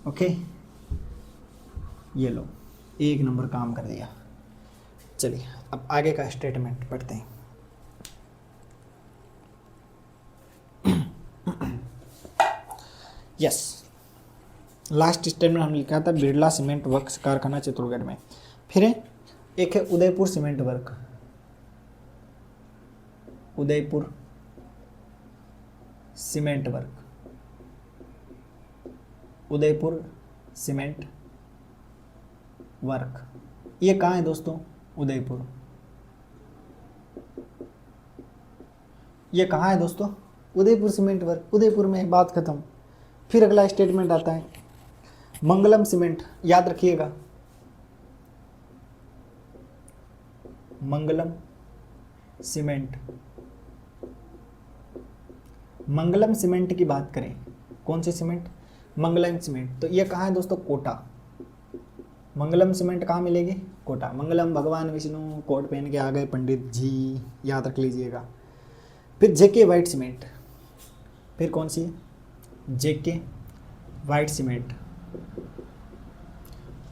ओके, ये लो, 1 नंबर काम कर दिया। चलिए अब आगे का स्टेटमेंट पढ़ते हैं। यस, लास्ट स्टेटमेंट हमने लिखा था बिरला सीमेंट वर्क्स कारखाना चित्तौड़गढ़ में। फिर एक है Udaipur cement work, Udaipur cement work, Udaipur cement work, ये कहाँ है दोस्तों? उदयपुर। ये कहाँ है दोस्तों? उदयपुर सीमेंट वर्क, उदयपुर में है, बात खत्म। फिर अगला स्टेटमेंट आता है मंगलम सीमेंट, याद रखिएगा, मंगलम सीमेंट। मंगलम सीमेंट की बात करें, कौन सी सीमेंट? मंगलम सीमेंट। तो ये कहाँ है दोस्तों? कोटा। मंगलम सीमेंट कहाँ मिलेगी? कोटा। मंगलम भगवान विष्णु, कोट पहन के आ गए पंडित जी, याद रख लीजिएगा। फिर जेके वाइट सीमेंट, फिर कौन सी? जेके वाइट सीमेंट,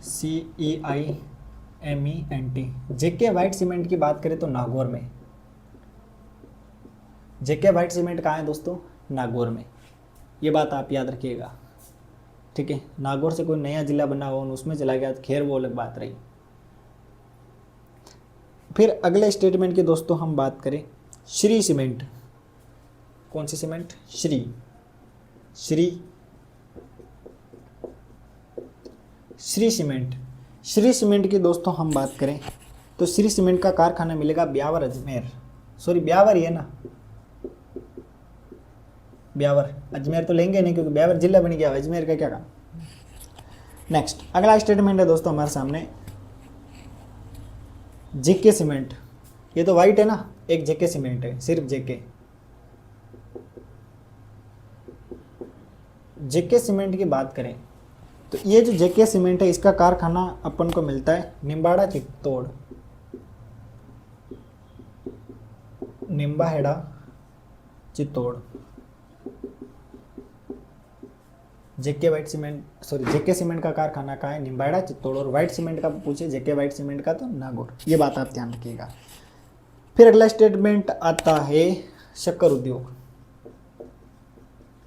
CEIMENT। जेके वाइट सीमेंट की बात करें तो नागौर में। जेके वाइट सीमेंट कहाँ है दोस्तों? नागौर में। ये बात आप याद रखिएगा। ठीक है, नागौर से कोई नया जिला बना हो उसमें चला गया तो खैर वो अलग बात रही। फिर अगले स्टेटमेंट की दोस्तों हम बात करें श्री सीमेंट, कौन सी cement? Shree cement. Shree cement की दोस्तों हम बात करें तो श्री सीमेंट का कारखाना मिलेगा ब्यावर अजमेर, सॉरी ब्यावर ही है ना, ब्यावर। अजमेर तो लेंगे नहीं क्योंकि ब्यावर जिला बन गया, अजमेर का क्या काम। नेक्स्ट अगला स्टेटमेंट है दोस्तों हमारे सामने जेके सीमेंट। ये तो वाइट है ना, एक जेके सीमेंट है, सिर्फ जेके सीमेंट की बात करें तो ये जो जेके सीमेंट है इसका कारखाना अपन को मिलता है निम्बाड़ा चित्तौड़, निम्बाहेड़ा चित्तौड़। जेके वाइट सीमेंट, सॉरी जेके सीमेंट का कारखाना कहाँ है? निम्बाहेड़ा चित्तौड़। और वाइट सीमेंट का पूछे जेके वाइट सीमेंट का तो नागौर। ये बात आप ध्यान रखिएगा। फिर अगला स्टेटमेंट आता है शक्कर उद्योग,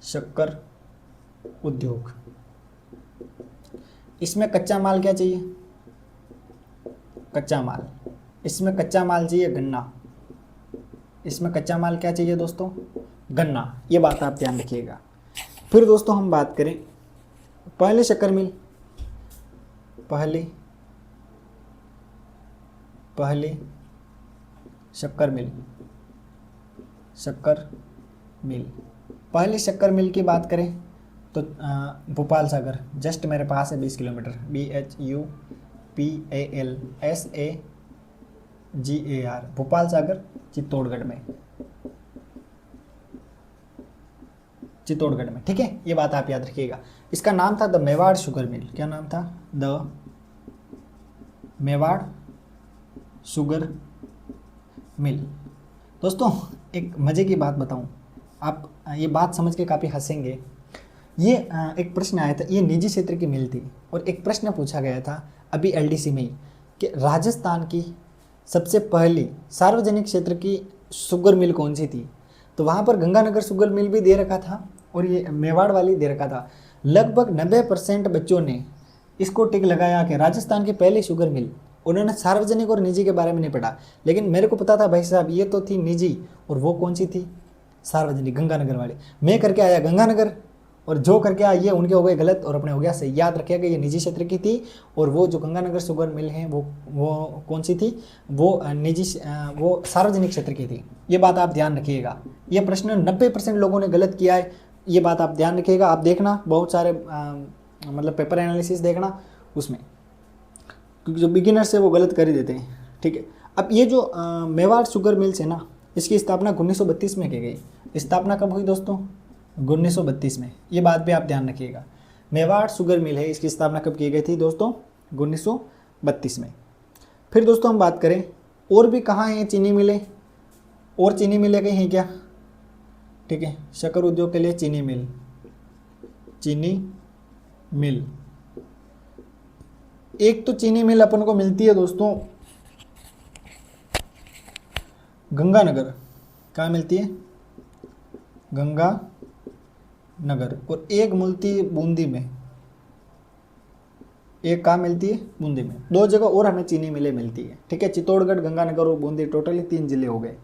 शक्कर उद्योग। इसमें कच्चा माल क्या चाहिए? कच्चा माल, इसमें कच्चा माल चाहिए गन्ना, इसमें कच्चा माल क्या चाहिए दोस्तों, गन्ना, ये बात आप ध्यान रखिएगा। फिर दोस्तों हम बात करें पहली शक्कर मिल, पहली शक्कर मिल, पहली शक्कर मिल की बात करें तो भोपाल सागर, जस्ट मेरे पास है 20 किलोमीटर, BHUPALSAGAR, भोपाल सागर चित्तौड़गढ़ में, ठीक है, ये बात आप याद रखिएगा। इसका नाम था द मेवाड़ शुगर मिल, क्या नाम था, द मेवाड़ शुगर मिल। दोस्तों एक मज़े की बात बताऊं, आप ये बात समझ के काफ़ी हंसेंगे। ये एक प्रश्न आया था, ये निजी क्षेत्र की मिल थी, और एक प्रश्न पूछा गया था अभी LDC में ही कि राजस्थान की सबसे पहली सार्वजनिक क्षेत्र की शुगर मिल कौन सी थी। तो वहाँ पर गंगानगर शुगर मिल भी दे रखा था और ये मेवाड़ वाली दे रखा था। लगभग 90% बच्चों ने इसको टिक लगाया कि राजस्थान की पहली शुगर मिल। उन्होंने सार्वजनिक और निजी के बारे में नहीं पढ़ा, लेकिन मेरे को पता था भाई साहब ये तो थी निजी, और वो कौन सी थी, सार्वजनिक, गंगानगर वाली। मैं करके आया गंगानगर, और जो करके आया ये उनके हो गए गलत और अपने हो गया सही। याद रखिएगा ये निजी क्षेत्र की थी, और वो जो गंगानगर शुगर मिल है वो कौन सी थी, वो निजी, वो सार्वजनिक क्षेत्र की थी। ये बात आप ध्यान रखिएगा। ये प्रश्न 90% लोगों ने गलत किया है, ये बात आप ध्यान रखिएगा। आप देखना बहुत सारे मतलब पेपर एनालिसिस देखना उसमें, क्योंकि जो बिगिनर्स है वो गलत कर ही देते हैं, ठीक है। अब ये जो मेवाड़ शुगर मिल्स है ना, इसकी स्थापना 1932 में की गई। स्थापना कब हुई दोस्तों, 1932 में, ये बात भी आप ध्यान रखिएगा। मेवाड़ शुगर मिल है, इसकी स्थापना कब की गई थी दोस्तों, 1932 में। फिर दोस्तों हम बात करें और भी कहाँ हैं चीनी मिलें, और चीनी मिलें कहीं हैं क्या, ठीक है। शक्कर उद्योग के लिए चीनी मिल, एक तो चीनी मिल अपन को मिलती है दोस्तों गंगानगर, कहाँ मिलती है, गंगानगर, और एक मिलती है बूंदी में, एक कहाँ मिलती है, बूंदी में। 2 जगह और हमें चीनी मिलें मिलती है, ठीक है। चित्तौड़गढ़, गंगानगर और बूंदी, टोटली 3 जिले हो गए।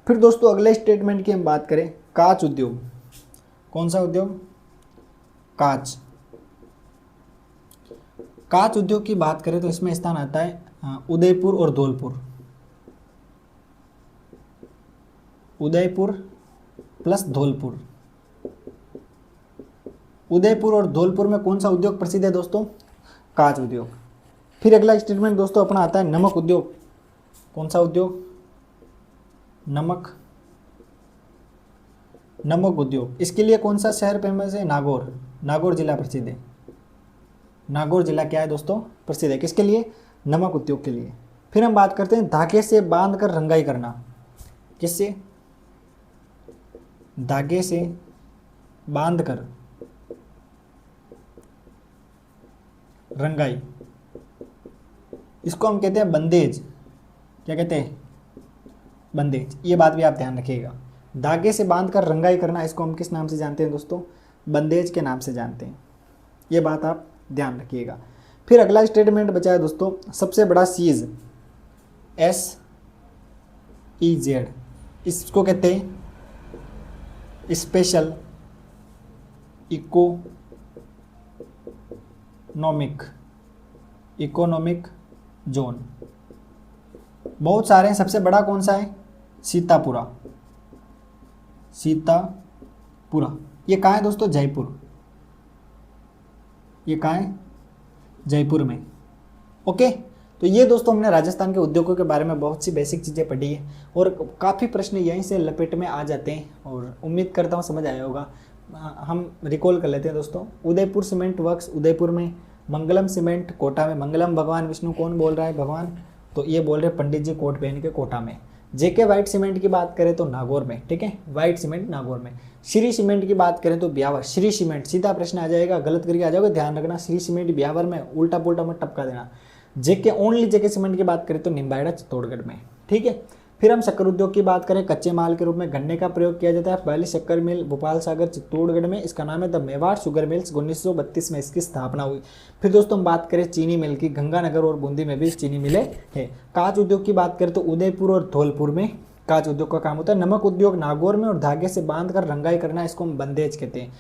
फिर दोस्तों अगले स्टेटमेंट की हम बात करें, कांच उद्योग, कौन सा उद्योग, कांच उद्योग की बात करें तो इसमें स्थान आता है उदयपुर और धौलपुर, उदयपुर प्लस धौलपुर। उदयपुर और धौलपुर में कौन सा उद्योग प्रसिद्ध है दोस्तों, कांच उद्योग। फिर अगला स्टेटमेंट दोस्तों अपना आता है नमक उद्योग, कौन सा उद्योग, नमक उद्योग। इसके लिए कौन सा शहर फेमस है, नागौर जिला प्रसिद्ध है। नागौर जिला क्या है दोस्तों, प्रसिद्ध है, किसके लिए, नमक उद्योग के लिए। फिर हम बात करते हैं धागे से बांध कर रंगाई करना, किससे, धागे से बांध कर रंगाई, इसको हम कहते हैं बंदेज, क्या कहते हैं, बंदेज। ये बात भी आप ध्यान रखिएगा। धागे से बांध कर रंगाई करना, इसको हम किस नाम से जानते हैं दोस्तों, बंदेज के नाम से जानते हैं। ये बात आप ध्यान रखिएगा। फिर अगला स्टेटमेंट बचा है दोस्तों, सबसे बड़ा सीज, SEZ, इसको कहते हैं स्पेशल इकोनॉमिक जोन। बहुत सारे हैं, सबसे बड़ा कौन सा है, सीतापुरा। ये कहाँ है दोस्तों, जयपुर। ये कहाँ है, जयपुर में, ओके। तो ये दोस्तों हमने राजस्थान के उद्योगों के बारे में बहुत सी बेसिक चीज़ें पढ़ी है, और काफ़ी प्रश्न यहीं से लपेट में आ जाते हैं, और उम्मीद करता हूँ समझ आया होगा। हम रिकॉल कर लेते हैं दोस्तों। उदयपुर सीमेंट वर्क्स उदयपुर में, मंगलम सीमेंट कोटा में। मंगलम भगवान विष्णु कौन बोल रहा है, भगवान, तो ये बोल रहे पंडित जी कोट पहन के कोटा में। JK वाइट सीमेंट की बात करें तो नागौर में, ठीक है, वाइट सीमेंट नागौर में। श्री सीमेंट की बात करें तो ब्यावर, श्री सीमेंट, सीधा प्रश्न आ जाएगा, गलत करके आ जाओगे, ध्यान रखना, श्री सीमेंट ब्यावर में, उल्टा पुल्टा मत टपका देना। ओनली JK सीमेंट की बात करें तो निम्बाड़ा चित्तौड़गढ़ में, ठीक है। फिर हम शक्कर उद्योग की बात करें, कच्चे माल के रूप में गन्ने का प्रयोग किया जाता है। पहली शक्कर मिल भोपाल सागर चित्तौड़गढ़ में, इसका नाम है द मेवाड़ शुगर मिल्स, 1932 में इसकी स्थापना हुई। फिर दोस्तों हम बात करें चीनी मिल की, गंगानगर और बूंदी में भी चीनी मिलें हैं। कांच उद्योग की बात करें तो उदयपुर और धौलपुर में काज उद्योग का काम होता है। नमक उद्योग नागौर में और धागे से बांध कर रंगाई करना, इसको हम बंदेज कहते हैं।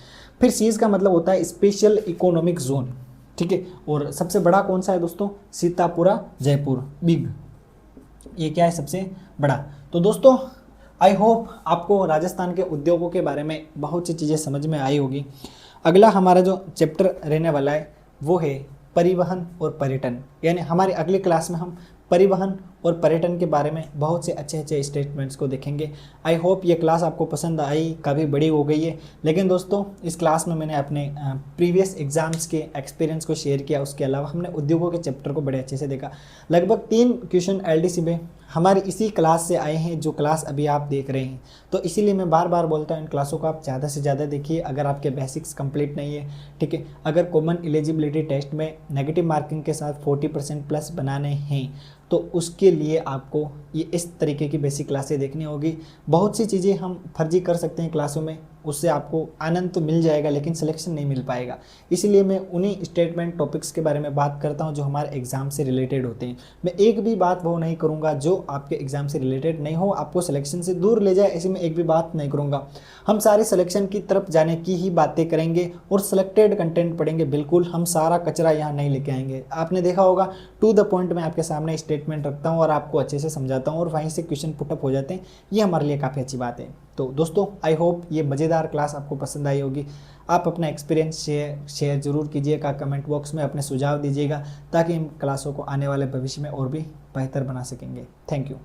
फिर सीज का मतलब होता है स्पेशल इकोनॉमिक जोन, ठीक है। और सबसे बड़ा कौन सा है दोस्तों, सीतापुरा जयपुर, बिग, ये क्या है सबसे बड़ा। तो दोस्तों आई होप आपको राजस्थान के उद्योगों के बारे में बहुत सी चीज़ें समझ में आई होगी। अगला हमारा जो चैप्टर रहने वाला है वो है परिवहन और पर्यटन, यानी हमारी अगली क्लास में हम परिवहन और पर्यटन के बारे में बहुत से अच्छे अच्छे स्टेटमेंट्स को देखेंगे। आई होप ये क्लास आपको पसंद आई, काफ़ी बड़ी हो गई है, लेकिन दोस्तों इस क्लास में मैंने अपने प्रीवियस एग्जाम्स के एक्सपीरियंस को शेयर किया। उसके अलावा हमने उद्योगों के चैप्टर को बड़े अच्छे से देखा। लगभग 3 क्वेश्चन एलडीसी में हमारी इसी क्लास से आए हैं, जो क्लास अभी आप देख रहे हैं। तो इसीलिए मैं बार बार बोलता हूँ इन क्लासों को आप ज़्यादा से ज़्यादा देखिए। अगर आपके बेसिक्स कंप्लीट नहीं है, ठीक है, अगर कॉमन एलिजिबिलिटी टेस्ट में नेगेटिव मार्किंग के साथ 40% प्लस बनाने हैं तो उसके लिए आपको ये इस तरीके की बेसिक क्लासें देखनी होगी। बहुत सी चीज़ें हम फर्जी कर सकते हैं क्लासों में, उससे आपको आनंद तो मिल जाएगा लेकिन सिलेक्शन नहीं मिल पाएगा। इसलिए मैं उन्हीं स्टेटमेंट टॉपिक्स के बारे में बात करता हूं जो हमारे एग्ज़ाम से रिलेटेड होते हैं। मैं एक भी बात वो नहीं करूंगा जो आपके एग्ज़ाम से रिलेटेड नहीं हो, आपको सिलेक्शन से दूर ले जाए, ऐसी मैं एक भी बात नहीं करूँगा। हम सारे सिलेक्शन की तरफ जाने की ही बातें करेंगे और सिलेक्टेड कंटेंट पढ़ेंगे। बिल्कुल हम सारा कचरा यहाँ नहीं लेके आएंगे। आपने देखा होगा टू द पॉइंट में आपके सामने स्टेटमेंट रखता हूँ और आपको अच्छे से समझाता हूँ और वहीं से क्वेश्चन पुटअप हो जाते हैं। ये हमारे लिए काफ़ी अच्छी बात है। तो दोस्तों आई होप ये मज़ेदार क्लास आपको पसंद आई होगी। आप अपना एक्सपीरियंस शेयर जरूर कीजिएगा, कमेंट बॉक्स में अपने सुझाव दीजिएगा, ताकि इन क्लासों को आने वाले भविष्य में और भी बेहतर बना सकेंगे। Thank you.